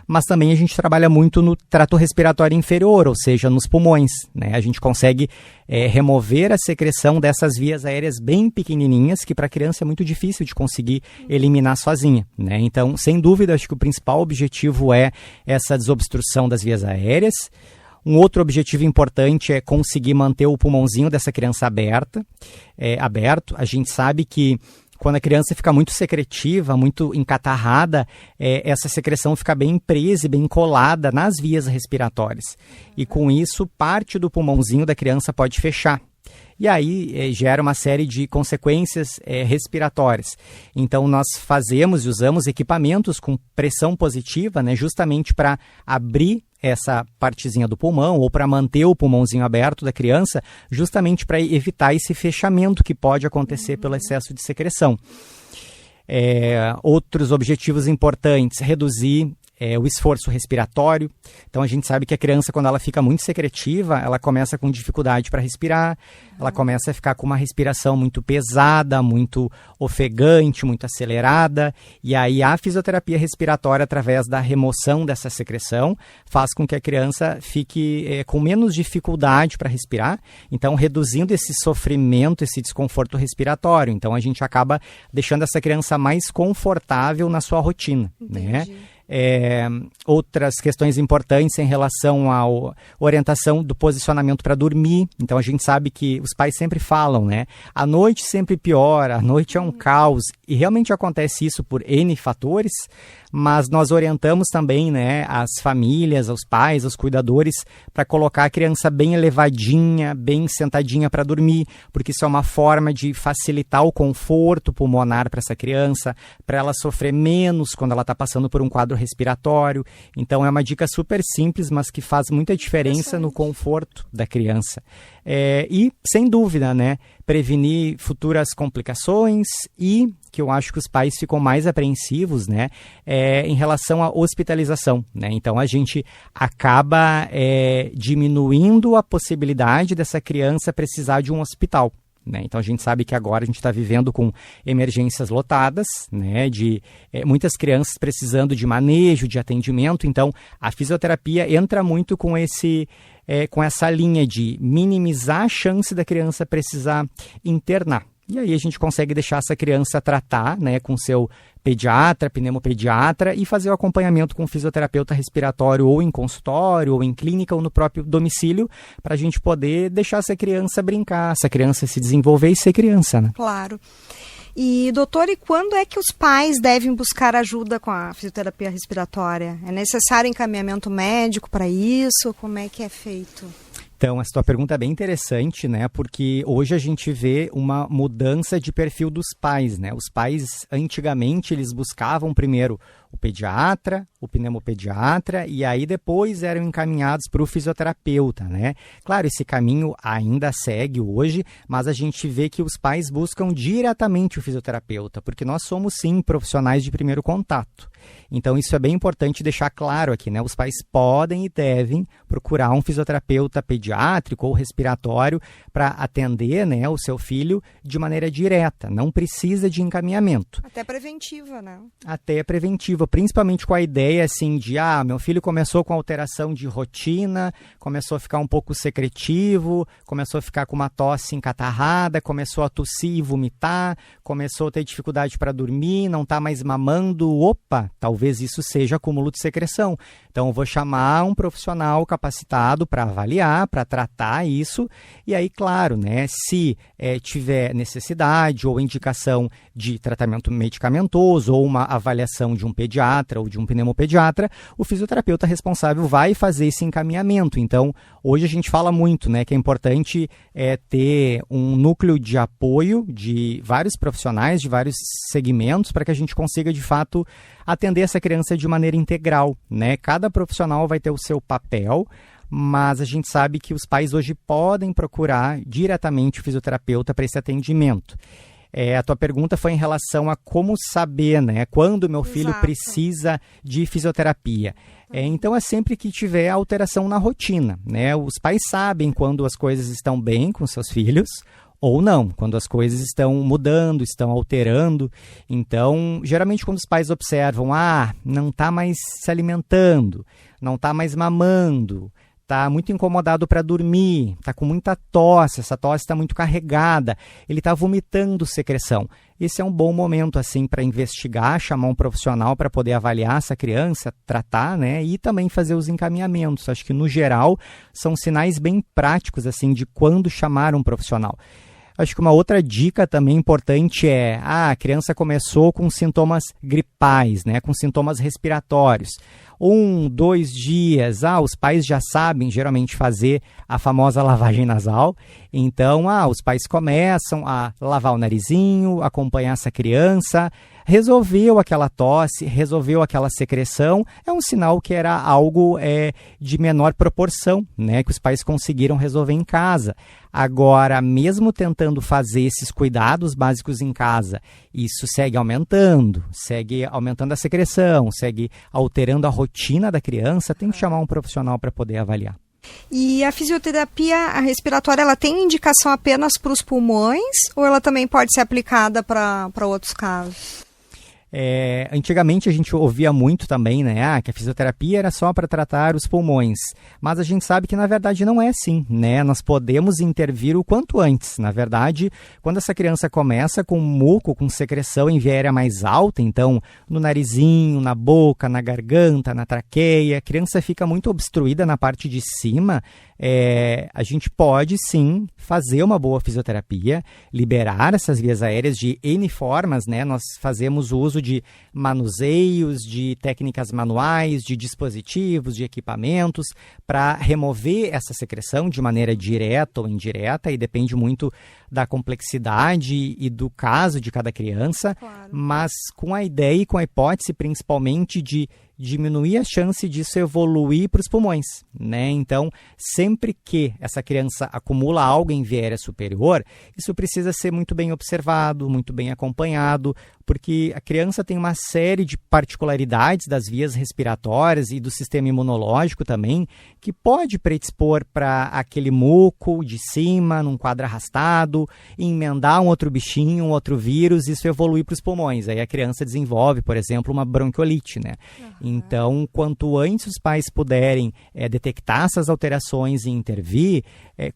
mas também a gente trabalha muito no trato respiratório inferior, ou seja, nos pulmões, né? A gente consegue remover a secreção dessas vias aéreas bem pequenininhas, que para a criança é muito difícil de conseguir eliminar sozinha, né? Então, sem dúvida, acho que o principal objetivo é essa desobstrução das vias aéreas. Um outro objetivo importante é conseguir manter o pulmãozinho dessa criança aberto. A gente sabe que quando a criança fica muito secretiva, muito encatarrada, essa secreção fica bem presa e bem colada nas vias respiratórias. E com isso, parte do pulmãozinho da criança pode fechar. E aí gera uma série de consequências respiratórias. Então, nós fazemos e usamos equipamentos com pressão positiva, né, justamente para abrir essa partezinha do pulmão, ou para manter o pulmãozinho aberto da criança, justamente para evitar esse fechamento que pode acontecer pelo excesso de secreção. Outros objetivos importantes: reduzir o esforço respiratório. Então a gente sabe que a criança, quando ela fica muito secretiva, ela começa com dificuldade para respirar, ela começa a ficar com uma respiração muito pesada, muito ofegante, muito acelerada, e aí a fisioterapia respiratória, através da remoção dessa secreção, faz com que a criança fique com menos dificuldade para respirar, então reduzindo esse sofrimento, esse desconforto respiratório. Então a gente acaba deixando essa criança mais confortável na sua rotina, né? Outras questões importantes em relação à orientação do posicionamento para dormir. Então a gente sabe que os pais sempre falam, né? A noite sempre piora, a noite é um caos, e realmente acontece isso por N fatores, mas nós orientamos também, né, as famílias, os pais, os cuidadores, para colocar a criança bem elevadinha, bem sentadinha para dormir, porque isso é uma forma de facilitar o conforto pulmonar para essa criança, para ela sofrer menos quando ela está passando por um quadro respiratório. Então é uma dica super simples, mas que faz muita diferença no conforto da criança. E, sem dúvida, né, prevenir futuras complicações, e que eu acho que os pais ficam mais apreensivos, né, em relação à hospitalização, né? Então a gente acaba diminuindo a possibilidade dessa criança precisar de um hospital, né? Então a gente sabe que agora a gente está vivendo com emergências lotadas, né, de muitas crianças precisando de manejo, de atendimento. Então a fisioterapia entra muito com essa linha de minimizar a chance da criança precisar internar. E aí a gente consegue deixar essa criança tratar, né, com seu pediatra, pneumopediatra, e fazer o acompanhamento com o fisioterapeuta respiratório, ou em consultório, ou em clínica, ou no próprio domicílio, para a gente poder deixar essa criança brincar, essa criança se desenvolver e ser criança, né? Claro. E, doutor, e quando é que os pais devem buscar ajuda com a fisioterapia respiratória? É necessário encaminhamento médico para isso? Como é que é feito? Então, essa tua pergunta é bem interessante, né? Porque hoje a gente vê uma mudança de perfil dos pais, né? Os pais, antigamente, eles buscavam primeiro o pediatra, o pneumopediatra, e aí depois eram encaminhados para o fisioterapeuta, né? Claro, esse caminho ainda segue hoje, mas a gente vê que os pais buscam diretamente o fisioterapeuta, porque nós somos, sim, profissionais de primeiro contato. Então, isso é bem importante deixar claro aqui, né? Os pais podem e devem procurar um fisioterapeuta pediátrico ou respiratório para atender, né, o seu filho de maneira direta. Não precisa de encaminhamento. Até preventiva, né? Até preventiva. negativa, principalmente com a ideia assim de, meu filho começou com alteração de rotina, começou a ficar um pouco secretivo, começou a ficar com uma tosse encatarrada, começou a tossir e vomitar, começou a ter dificuldade para dormir, não está mais mamando, opa, talvez isso seja acúmulo de secreção. Então eu vou chamar um profissional capacitado para avaliar, para tratar isso, e aí, claro, né, se tiver necessidade ou indicação de tratamento medicamentoso ou uma avaliação de um pediatra ou de um pneumopediatra, o fisioterapeuta responsável vai fazer esse encaminhamento. Então, hoje a gente fala muito, né, que é importante ter um núcleo de apoio de vários profissionais, de vários segmentos, para que a gente consiga, de fato, atender essa criança de maneira integral, né? Cada profissional vai ter o seu papel, mas a gente sabe que os pais hoje podem procurar diretamente o fisioterapeuta para esse atendimento. A tua pergunta foi em relação a como saber, né, quando meu filho precisa de fisioterapia. Então é sempre que tiver alteração na rotina, né? Os pais sabem quando as coisas estão bem com seus filhos ou não, quando as coisas estão mudando, estão alterando. Então, geralmente quando os pais observam, não está mais se alimentando, não está mais mamando, está muito incomodado para dormir, está com muita tosse, essa tosse está muito carregada, ele está vomitando secreção. Esse é um bom momento assim para investigar, chamar um profissional para poder avaliar essa criança, tratar, né, e também fazer os encaminhamentos. Acho que no geral são sinais bem práticos assim de quando chamar um profissional. Acho que uma outra dica também importante é, a criança começou com sintomas gripais, né, com sintomas respiratórios. 1, 2 dias, os pais já sabem geralmente fazer a famosa lavagem nasal. Então, os pais começam a lavar o narizinho, acompanhar essa criança, resolveu aquela tosse, resolveu aquela secreção, é um sinal que era algo de menor proporção, né, que os pais conseguiram resolver em casa. Agora, mesmo tentando fazer esses cuidados básicos em casa, isso segue aumentando a secreção, segue alterando a rotina da criança, tem que chamar um profissional para poder avaliar. E a fisioterapia respiratória, ela tem indicação apenas para os pulmões ou ela também pode ser aplicada para outros casos? Antigamente a gente ouvia muito também, né, que a fisioterapia era só para tratar os pulmões, mas a gente sabe que na verdade não é assim, né? Nós podemos intervir o quanto antes. Na verdade, quando essa criança começa com muco, com secreção em via aérea mais alta, então no narizinho, na boca, na garganta, na traqueia, a criança fica muito obstruída na parte de cima, a gente pode sim fazer uma boa fisioterapia, liberar essas vias aéreas de N formas, né? Nós fazemos uso de manuseios, de técnicas manuais, de dispositivos, de equipamentos para remover essa secreção de maneira direta ou indireta, e depende muito da complexidade e do caso de cada criança, claro, mas com a ideia e com a hipótese principalmente de diminuir a chance disso evoluir para os pulmões, né? Então, sempre que essa criança acumula algo em via aérea superior, isso precisa ser muito bem observado, muito bem acompanhado, porque a criança tem uma série de particularidades das vias respiratórias e do sistema imunológico também, que pode predispor para aquele muco de cima, num quadro arrastado, emendar um outro bichinho, um outro vírus, isso evolui para os pulmões. Aí a criança desenvolve, por exemplo, uma bronquiolite, né? Então, quanto antes os pais puderem detectar essas alterações e intervir,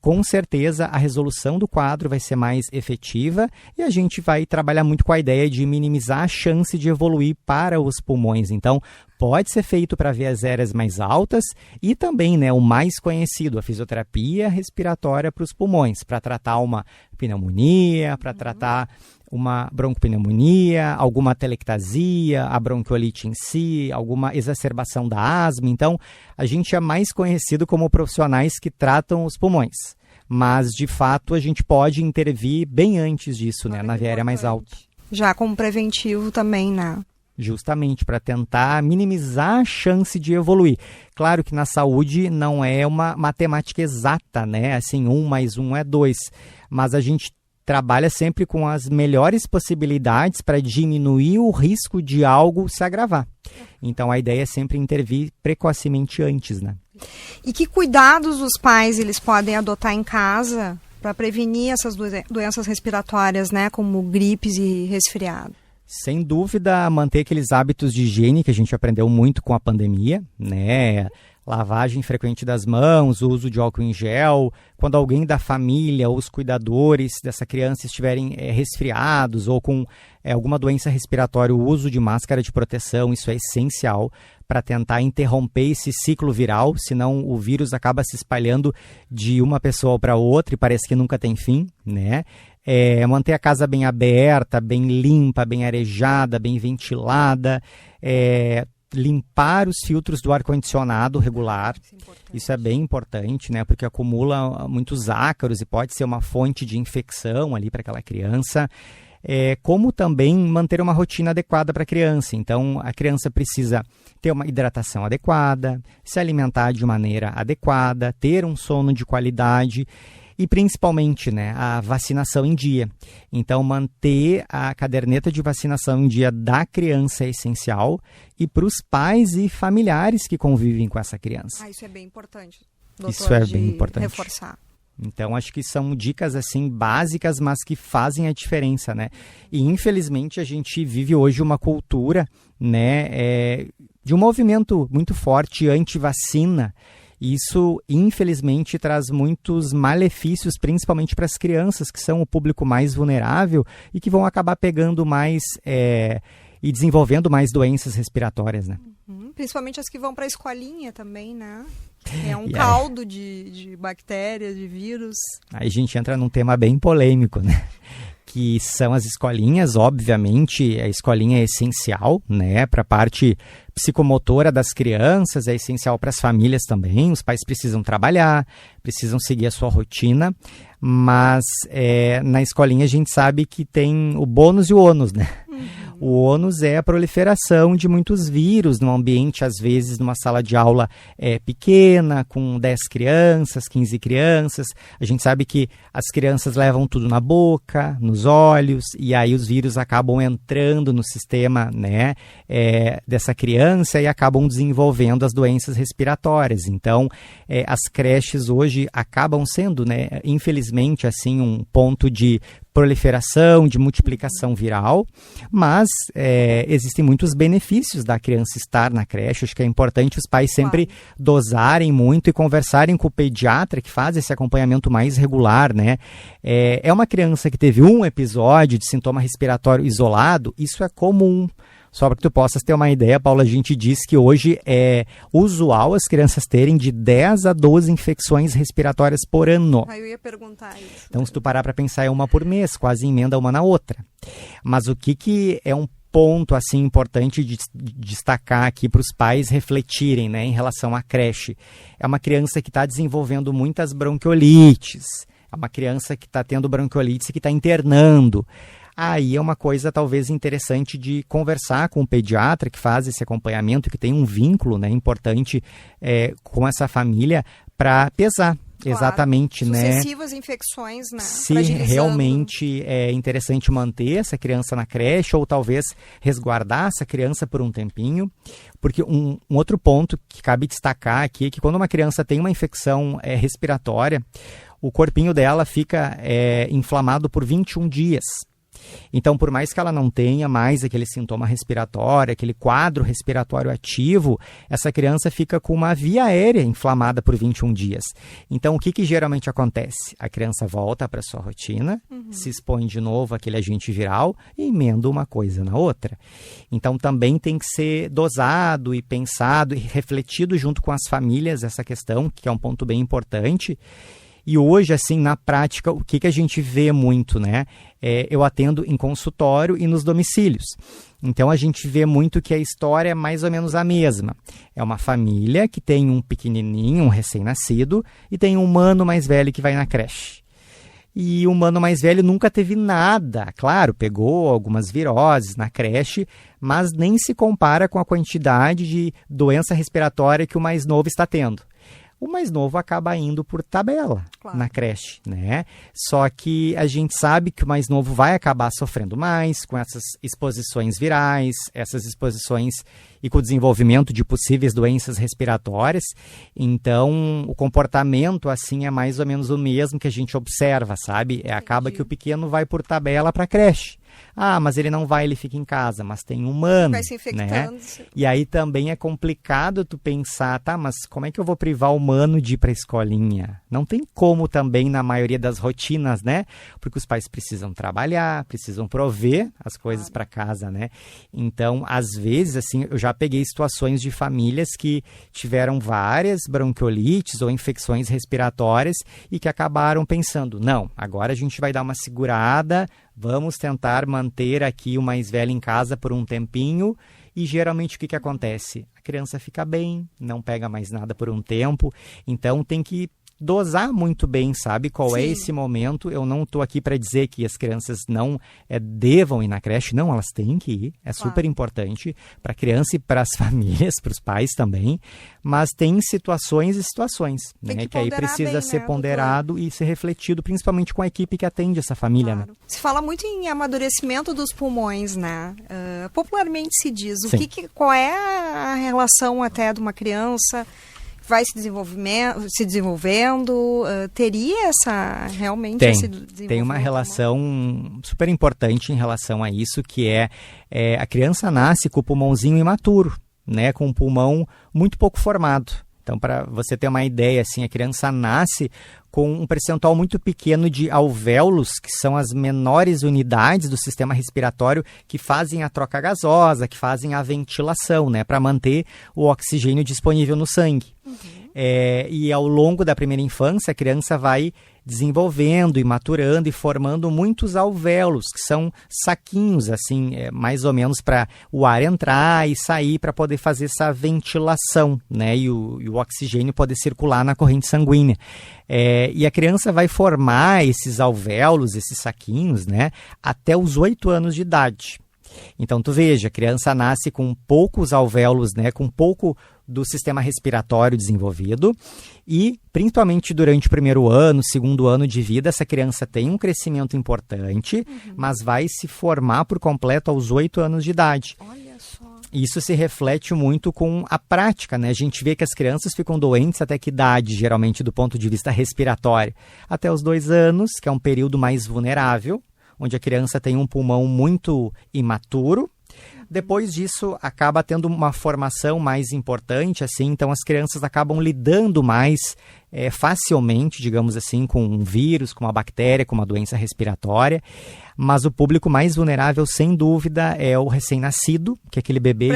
com certeza a resolução do quadro vai ser mais efetiva e a gente vai trabalhar muito com a ideia de minimizar a chance de evoluir para os pulmões. Então, pode ser feito para vias aéreas mais altas e também, né, o mais conhecido, a fisioterapia respiratória para os pulmões, para tratar uma pneumonia, para tratar uma broncopneumonia, alguma telectasia, a bronquiolite em si, alguma exacerbação da asma. Então, a gente é mais conhecido como profissionais que tratam os pulmões. Mas, de fato, a gente pode intervir bem antes disso, né, na via aérea mais alta. Já como preventivo também, né? Justamente para tentar minimizar a chance de evoluir. Claro que na saúde não é uma matemática exata, né? Assim, 1 mais 1 é 2. Mas a gente trabalha sempre com as melhores possibilidades para diminuir o risco de algo se agravar. Então, a ideia é sempre intervir precocemente antes, né? E que cuidados os pais eles podem adotar em casa para prevenir essas doenças respiratórias, né? Como gripes e resfriado? Sem dúvida, manter aqueles hábitos de higiene que a gente aprendeu muito com a pandemia, né? Lavagem frequente das mãos, o uso de álcool em gel, quando alguém da família ou os cuidadores dessa criança estiverem resfriados ou com alguma doença respiratória, o uso de máscara de proteção, isso é essencial para tentar interromper esse ciclo viral, senão o vírus acaba se espalhando de uma pessoa para outra e parece que nunca tem fim, né? Manter a casa bem aberta, bem limpa, bem arejada, bem ventilada, limpar os filtros do ar-condicionado regular, isso é bem importante, né? Porque acumula muitos ácaros e pode ser uma fonte de infecção ali para aquela criança. Como também manter uma rotina adequada para a criança. Então, a criança precisa ter uma hidratação adequada, se alimentar de maneira adequada, ter um sono de qualidade e, principalmente, né, a vacinação em dia. Então, manter a caderneta de vacinação em dia da criança é essencial e para os pais e familiares que convivem com essa criança. Isso é bem importante, doutor, isso é bem importante. Reforçar. Então, acho que são dicas, assim, básicas, mas que fazem a diferença, né? E, infelizmente, a gente vive hoje uma cultura, né, de um movimento muito forte anti-vacina. Isso, infelizmente, traz muitos malefícios, principalmente para as crianças, que são o público mais vulnerável e que vão acabar pegando mais e desenvolvendo mais doenças respiratórias, né? Principalmente as que vão para a escolinha também, né? É um caldo de bactérias, de vírus. Aí a gente entra num tema bem polêmico, né? Que são as escolinhas. Obviamente, a escolinha é essencial, né? Para a parte psicomotora das crianças, é essencial para as famílias também. Os pais precisam trabalhar, precisam seguir a sua rotina, mas na escolinha a gente sabe que tem o bônus e o ônus, né? O ônus é a proliferação de muitos vírus num ambiente, às vezes, numa sala de aula pequena, com 10 crianças, 15 crianças. A gente sabe que as crianças levam tudo na boca, nos olhos, e aí os vírus acabam entrando no sistema, né, dessa criança e acabam desenvolvendo as doenças respiratórias. Então, as creches hoje acabam sendo, né, infelizmente, assim, um ponto de proliferação, de multiplicação viral, mas existem muitos benefícios da criança estar na creche. Acho que é importante os pais sempre dosarem muito e conversarem com o pediatra que faz esse acompanhamento mais regular, né? É uma criança que teve um episódio de sintoma respiratório isolado, isso é comum. Só para que tu possas ter uma ideia, Paula, a gente diz que hoje é usual as crianças terem de 10 a 12 infecções respiratórias por ano. Eu ia perguntar isso. Então, se tu parar para pensar, é uma por mês, quase emenda uma na outra. Mas o que é um ponto assim importante de destacar aqui para os pais refletirem, né, em relação à creche? É uma criança que está desenvolvendo muitas bronquiolites, é uma criança que está tendo bronquiolite e que está internando. Aí é uma coisa talvez interessante de conversar com o pediatra que faz esse acompanhamento, que tem um vínculo, né, importante com essa família para pesar. Claro, exatamente, né? Sucessivas infecções, né? Se realmente é interessante manter essa criança na creche ou talvez resguardar essa criança por um tempinho. Porque um outro ponto que cabe destacar aqui é que quando uma criança tem uma infecção respiratória, o corpinho dela fica inflamado por 21 dias. Então, por mais que ela não tenha mais aquele sintoma respiratório, aquele quadro respiratório ativo, essa criança fica com uma via aérea inflamada por 21 dias. Então, o que geralmente acontece? A criança volta para a sua rotina, se expõe de novo àquele agente viral e emenda uma coisa na outra. Então, também tem que ser dosado e pensado e refletido junto com as famílias essa questão, que é um ponto bem importante. E hoje, assim, na prática, o que a gente vê muito, né? Eu atendo em consultório e nos domicílios. Então, a gente vê muito que a história é mais ou menos a mesma. É uma família que tem um pequenininho, um recém-nascido, e tem um humano mais velho que vai na creche. E o humano mais velho nunca teve nada. Claro, pegou algumas viroses na creche, mas nem se compara com a quantidade de doença respiratória que o mais novo está tendo. O mais novo acaba indo por tabela na creche, né? Só que a gente sabe que o mais novo vai acabar sofrendo mais com essas exposições virais, essas exposições e com o desenvolvimento de possíveis doenças respiratórias. Então, o comportamento, assim, é mais ou menos o mesmo que a gente observa, sabe? Acaba que o pequeno vai por tabela para a creche. Ah, mas ele não vai, ele fica em casa, mas tem humano, vai se infectando. né? E aí também é complicado tu pensar, tá, mas como é que eu vou privar o humano de ir para a escolinha? Não tem como também na maioria das rotinas, né? Porque os pais precisam trabalhar, precisam prover as coisas para casa, né? Então, às vezes, assim, eu já peguei situações de famílias que tiveram várias bronquiolites ou infecções respiratórias e que acabaram pensando, não, agora a gente vai dar uma segurada, vamos tentar manter aqui o mais velho em casa por um tempinho. E geralmente o que acontece? A criança fica bem, não pega mais nada por um tempo, então tem que dosar muito bem, sabe? Qual é esse momento? Eu não estou aqui para dizer que as crianças não devam ir na creche, não, elas têm que ir, é super importante para a criança e para as famílias, para os pais também, mas tem situações e situações, né? Que aí precisa ser ponderado e ser refletido, principalmente com a equipe que atende essa família, né? Se fala muito em amadurecimento dos pulmões, né? Popularmente se diz, qual é a relação até de uma criança vai se desenvolvendo, teria realmente esse desenvolvimento? Tem uma relação super importante em relação a isso, que a criança nasce com o pulmãozinho imaturo, né, com um pulmão muito pouco formado. Então, para você ter uma ideia, assim, a criança nasce com um percentual muito pequeno de alvéolos, que são as menores unidades do sistema respiratório que fazem a troca gasosa, que fazem a ventilação, né, para manter o oxigênio disponível no sangue. E ao longo da primeira infância, a criança vai desenvolvendo e maturando e formando muitos alvéolos, que são saquinhos, assim, mais ou menos para o ar entrar e sair, para poder fazer essa ventilação, né, e o oxigênio poder circular na corrente sanguínea. E a criança vai formar esses alvéolos, esses saquinhos, né, até os 8 anos de idade. Então, tu veja, a criança nasce com poucos alvéolos, né, com pouco do sistema respiratório desenvolvido e, principalmente durante o primeiro ano, segundo ano de vida, essa criança tem um crescimento importante, mas vai se formar por completo aos 8 anos de idade. Olha só. Isso se reflete muito com a prática, né? A gente vê que as crianças ficam doentes até que idade, geralmente, do ponto de vista respiratório? Até os 2 anos, que é um período mais vulnerável, onde a criança tem um pulmão muito imaturo. Depois disso, acaba tendo uma formação mais importante, assim, então as crianças acabam lidando mais facilmente, digamos assim, com um vírus, com uma bactéria, com uma doença respiratória. Mas o público mais vulnerável, sem dúvida, é o recém-nascido, que é aquele bebê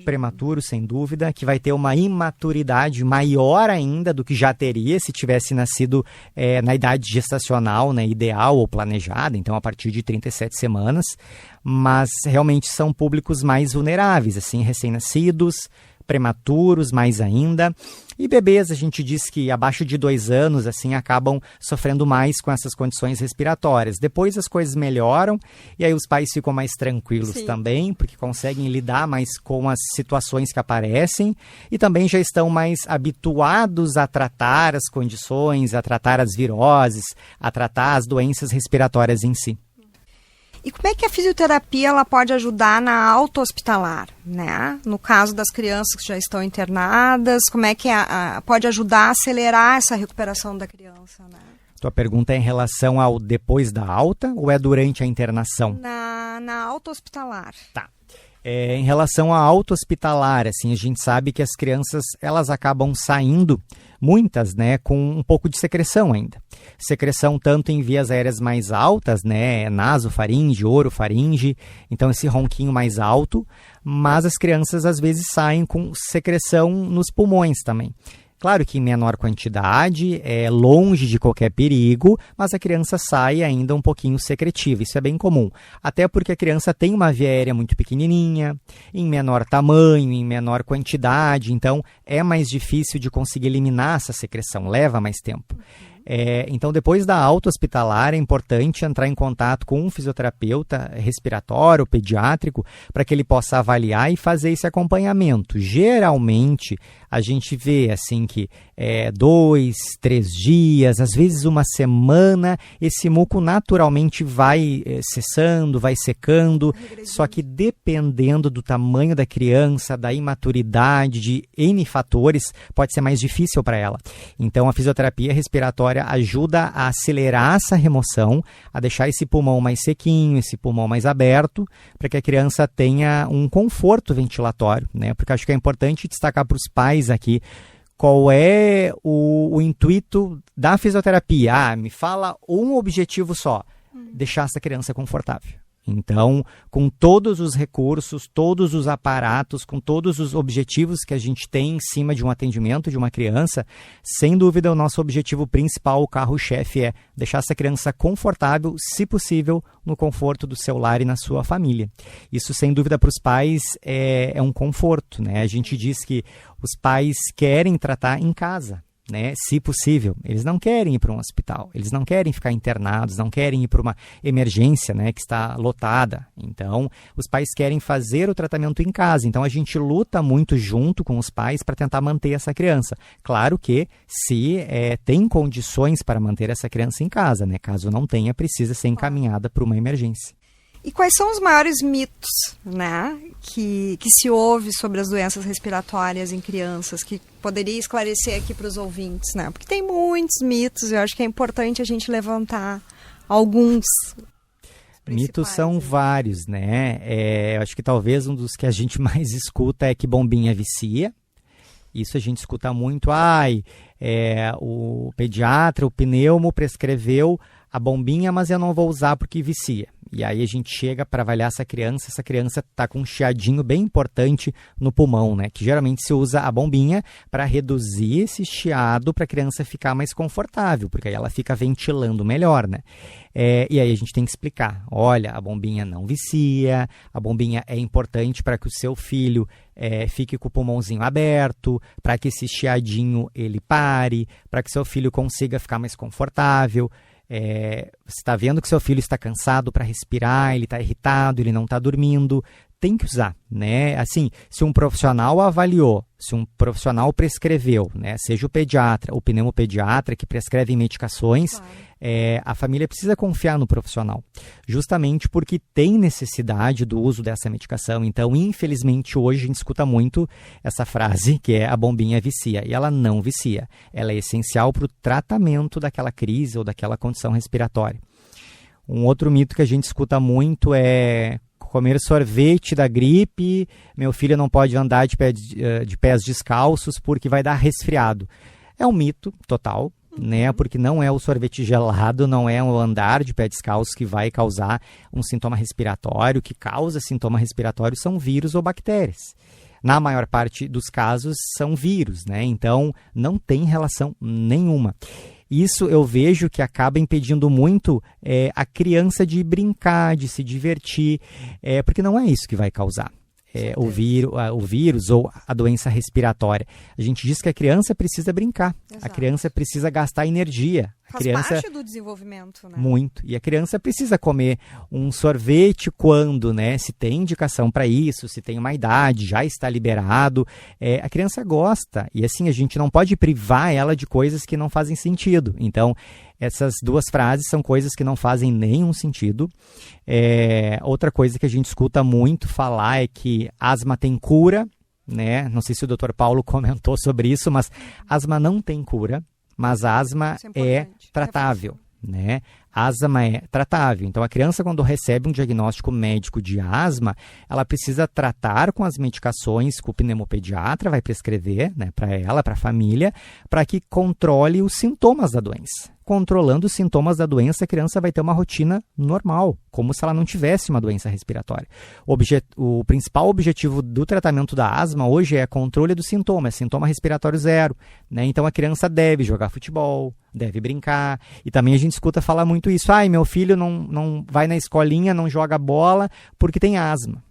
prematuro, sem dúvida, que vai ter uma imaturidade maior ainda do que já teria se tivesse nascido na idade gestacional, né, ideal ou planejada, então a partir de 37 semanas, mas realmente são públicos mais vulneráveis, assim, recém-nascidos, prematuros mais ainda, e bebês, a gente diz que abaixo de 2 anos, assim, acabam sofrendo mais com essas condições respiratórias. Depois as coisas melhoram e aí os pais ficam mais tranquilos também, porque conseguem lidar mais com as situações que aparecem e também já estão mais habituados a tratar as condições, a tratar as viroses, a tratar as doenças respiratórias em si. E como é que a fisioterapia ela pode ajudar na auto-hospitalar, né? No caso das crianças que já estão internadas, como é que pode ajudar a acelerar essa recuperação da criança, né? Tua pergunta é em relação ao depois da alta ou é durante a internação? Na auto-hospitalar. Tá. Em relação à auto-hospitalar, assim, a gente sabe que as crianças, elas acabam saindo, muitas, né, com um pouco de secreção ainda. Secreção tanto em vias aéreas mais altas, né, nasofaringe, orofaringe, então esse ronquinho mais alto, mas as crianças às vezes saem com secreção nos pulmões também. Claro que em menor quantidade, longe de qualquer perigo, mas a criança sai ainda um pouquinho secretiva, isso é bem comum. Até porque a criança tem uma via aérea muito pequenininha, em menor tamanho, em menor quantidade, então é mais difícil de conseguir eliminar essa secreção, leva mais tempo. Então, depois da alta hospitalar, é importante entrar em contato com um fisioterapeuta respiratório, pediátrico, para que ele possa avaliar e fazer esse acompanhamento. Geralmente, a gente vê assim que 2, 3 dias, às vezes uma semana, esse muco naturalmente vai cessando, vai secando, só que dependendo do tamanho da criança, da imaturidade, de N fatores, pode ser mais difícil para ela. Então, a fisioterapia respiratória respiratória ajuda a acelerar essa remoção, a deixar esse pulmão mais sequinho, esse pulmão mais aberto, para que a criança tenha um conforto ventilatório, né? Porque acho que é importante destacar para os pais aqui qual é o intuito da fisioterapia. Me fala um objetivo só, deixar essa criança confortável. Então, com todos os recursos, todos os aparatos, com todos os objetivos que a gente tem em cima de um atendimento de uma criança, sem dúvida o nosso objetivo principal, o carro-chefe, é deixar essa criança confortável, se possível, no conforto do seu lar e na sua família. Isso, sem dúvida, para os pais é um conforto, né? A gente diz que os pais querem tratar em casa, né? Se possível, eles não querem ir para um hospital, eles não querem ficar internados, não querem ir para uma emergência, né, que está lotada. Então, os pais querem fazer o tratamento em casa. Então, a gente luta muito junto com os pais para tentar manter essa criança. Claro que se tem condições para manter essa criança em casa, né? Caso não tenha, precisa ser encaminhada para uma emergência. E quais são os maiores mitos, né, que se ouve sobre as doenças respiratórias em crianças, que poderia esclarecer aqui para os ouvintes, né? Porque tem muitos mitos, eu acho que é importante a gente levantar alguns. Mitos são vários, né? Eu acho que talvez um dos que a gente mais escuta é que bombinha vicia. Isso a gente escuta muito. O pediatra, o pneumo prescreveu a bombinha, mas eu não vou usar porque vicia. E aí a gente chega para avaliar essa criança está com um chiadinho bem importante no pulmão, né? Que geralmente se usa a bombinha para reduzir esse chiado para a criança ficar mais confortável, porque aí ela fica ventilando melhor, né? E aí a gente tem que explicar, olha, a bombinha não vicia, a bombinha é importante para que o seu filho fique com o pulmãozinho aberto, para que esse chiadinho ele pare, para que seu filho consiga ficar mais confortável. Você está vendo que seu filho está cansado para respirar, ele está irritado, ele não está dormindo, tem que usar, né? Assim, se um profissional avaliou, se um profissional prescreveu, né? Seja o pediatra, o pneumopediatra que prescreve medicações, claro. A família precisa confiar no profissional, justamente porque tem necessidade do uso dessa medicação. Então, infelizmente, hoje a gente escuta muito essa frase, que é a bombinha vicia, e ela não vicia. Ela é essencial para o tratamento daquela crise ou daquela condição respiratória. Um outro mito que a gente escuta muito é comer sorvete da gripe, meu filho não pode andar de pés descalços porque vai dar resfriado. É um mito total, né? Porque não é o sorvete gelado, não é o andar de pé descalço que vai causar um sintoma respiratório. O que causa sintoma respiratório são vírus ou bactérias. Na maior parte dos casos são vírus, né? Então não tem relação nenhuma. Isso eu vejo que acaba impedindo muito a criança de brincar, de se divertir, porque não é isso que vai causar o vírus ou a doença respiratória. A gente diz que a criança precisa brincar, exato. A criança precisa gastar energia. Faz parte do desenvolvimento, né? Muito. E a criança precisa comer um sorvete quando, né? Se tem indicação para isso, se tem uma idade, já está liberado. A criança gosta. E assim, a gente não pode privar ela de coisas que não fazem sentido. Então, essas duas frases são coisas que não fazem nenhum sentido. Outra coisa que a gente escuta muito falar é que asma tem cura, né? Não sei se o Dr. Paulo comentou sobre isso, mas asma não tem cura. Mas a asma é tratável, né? Asma é tratável. Então, a criança, quando recebe um diagnóstico médico de asma, ela precisa tratar com as medicações que o pneumopediatra vai prescrever, né, para ela, para a família, para que controle os sintomas da doença. Controlando os sintomas da doença, a criança vai ter uma rotina normal, como se ela não tivesse uma doença respiratória. O principal objetivo do tratamento da asma hoje é controle dos sintomas, sintoma respiratório zero, né? Então, a criança deve jogar futebol, deve brincar. E também a gente escuta falar muito isso. Meu filho não vai na escolinha, não joga bola porque tem asma.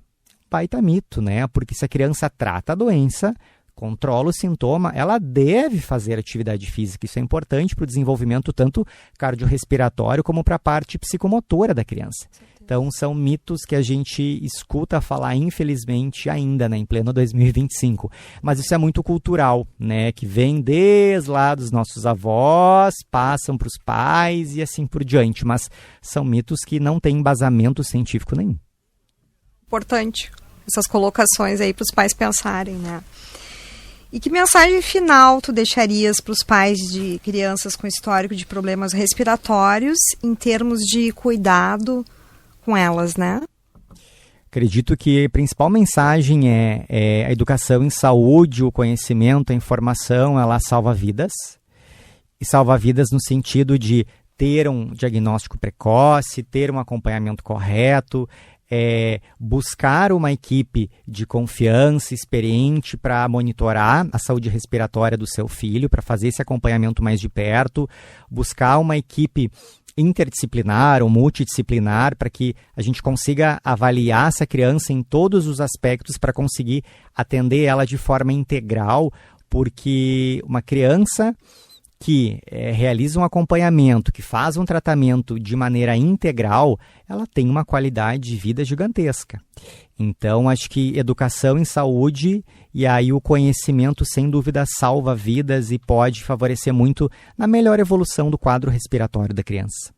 Baita mito, né? Porque se a criança trata a doença, controla o sintoma, ela deve fazer atividade física. Isso é importante para o desenvolvimento tanto cardiorrespiratório como para a parte psicomotora da criança. Então, são mitos que a gente escuta falar, infelizmente, ainda, né, em pleno 2025. Mas isso é muito cultural, né, que vem desde lá dos nossos avós, passam para os pais e assim por diante. Mas são mitos que não têm embasamento científico nenhum. Importante essas colocações aí para os pais pensarem, né? E que mensagem final tu deixarias para os pais de crianças com histórico de problemas respiratórios em termos de cuidado com elas, né? Acredito que a principal mensagem é a educação em saúde, o conhecimento, a informação, ela salva vidas. E salva vidas no sentido de ter um diagnóstico precoce, ter um acompanhamento correto, buscar uma equipe de confiança, experiente para monitorar a saúde respiratória do seu filho, para fazer esse acompanhamento mais de perto, buscar uma equipe interdisciplinar ou multidisciplinar para que a gente consiga avaliar essa criança em todos os aspectos para conseguir atender ela de forma integral, porque uma criança que realiza um acompanhamento, que faz um tratamento de maneira integral, ela tem uma qualidade de vida gigantesca. Então, acho que educação em saúde e aí o conhecimento, sem dúvida, salva vidas e pode favorecer muito na melhor evolução do quadro respiratório da criança.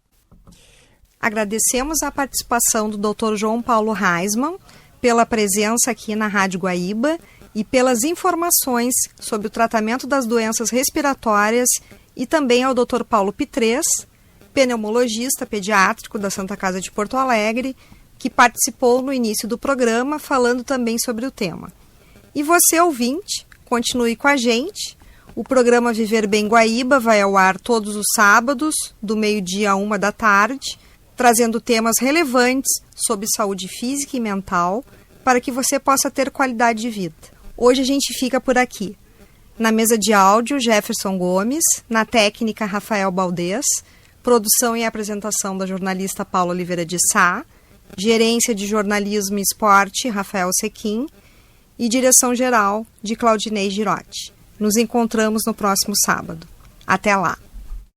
Agradecemos a participação do Dr. João Paulo Reisman pela presença aqui na Rádio Guaíba e pelas informações sobre o tratamento das doenças respiratórias, e também ao Dr. Paulo Pitres, pneumologista pediátrico da Santa Casa de Porto Alegre, que participou no início do programa falando também sobre o tema. E você, ouvinte, continue com a gente. O programa Viver Bem Guaíba vai ao ar todos os sábados, do meio-dia à 13h, trazendo temas relevantes sobre saúde física e mental, para que você possa ter qualidade de vida. Hoje a gente fica por aqui. Na mesa de áudio, Jefferson Gomes, na técnica, Rafael Baldez, produção e apresentação da jornalista Paula Oliveira de Sá, gerência de jornalismo e esporte, Rafael Sequim, e direção geral de Claudinei Girotti. Nos encontramos no próximo sábado. Até lá!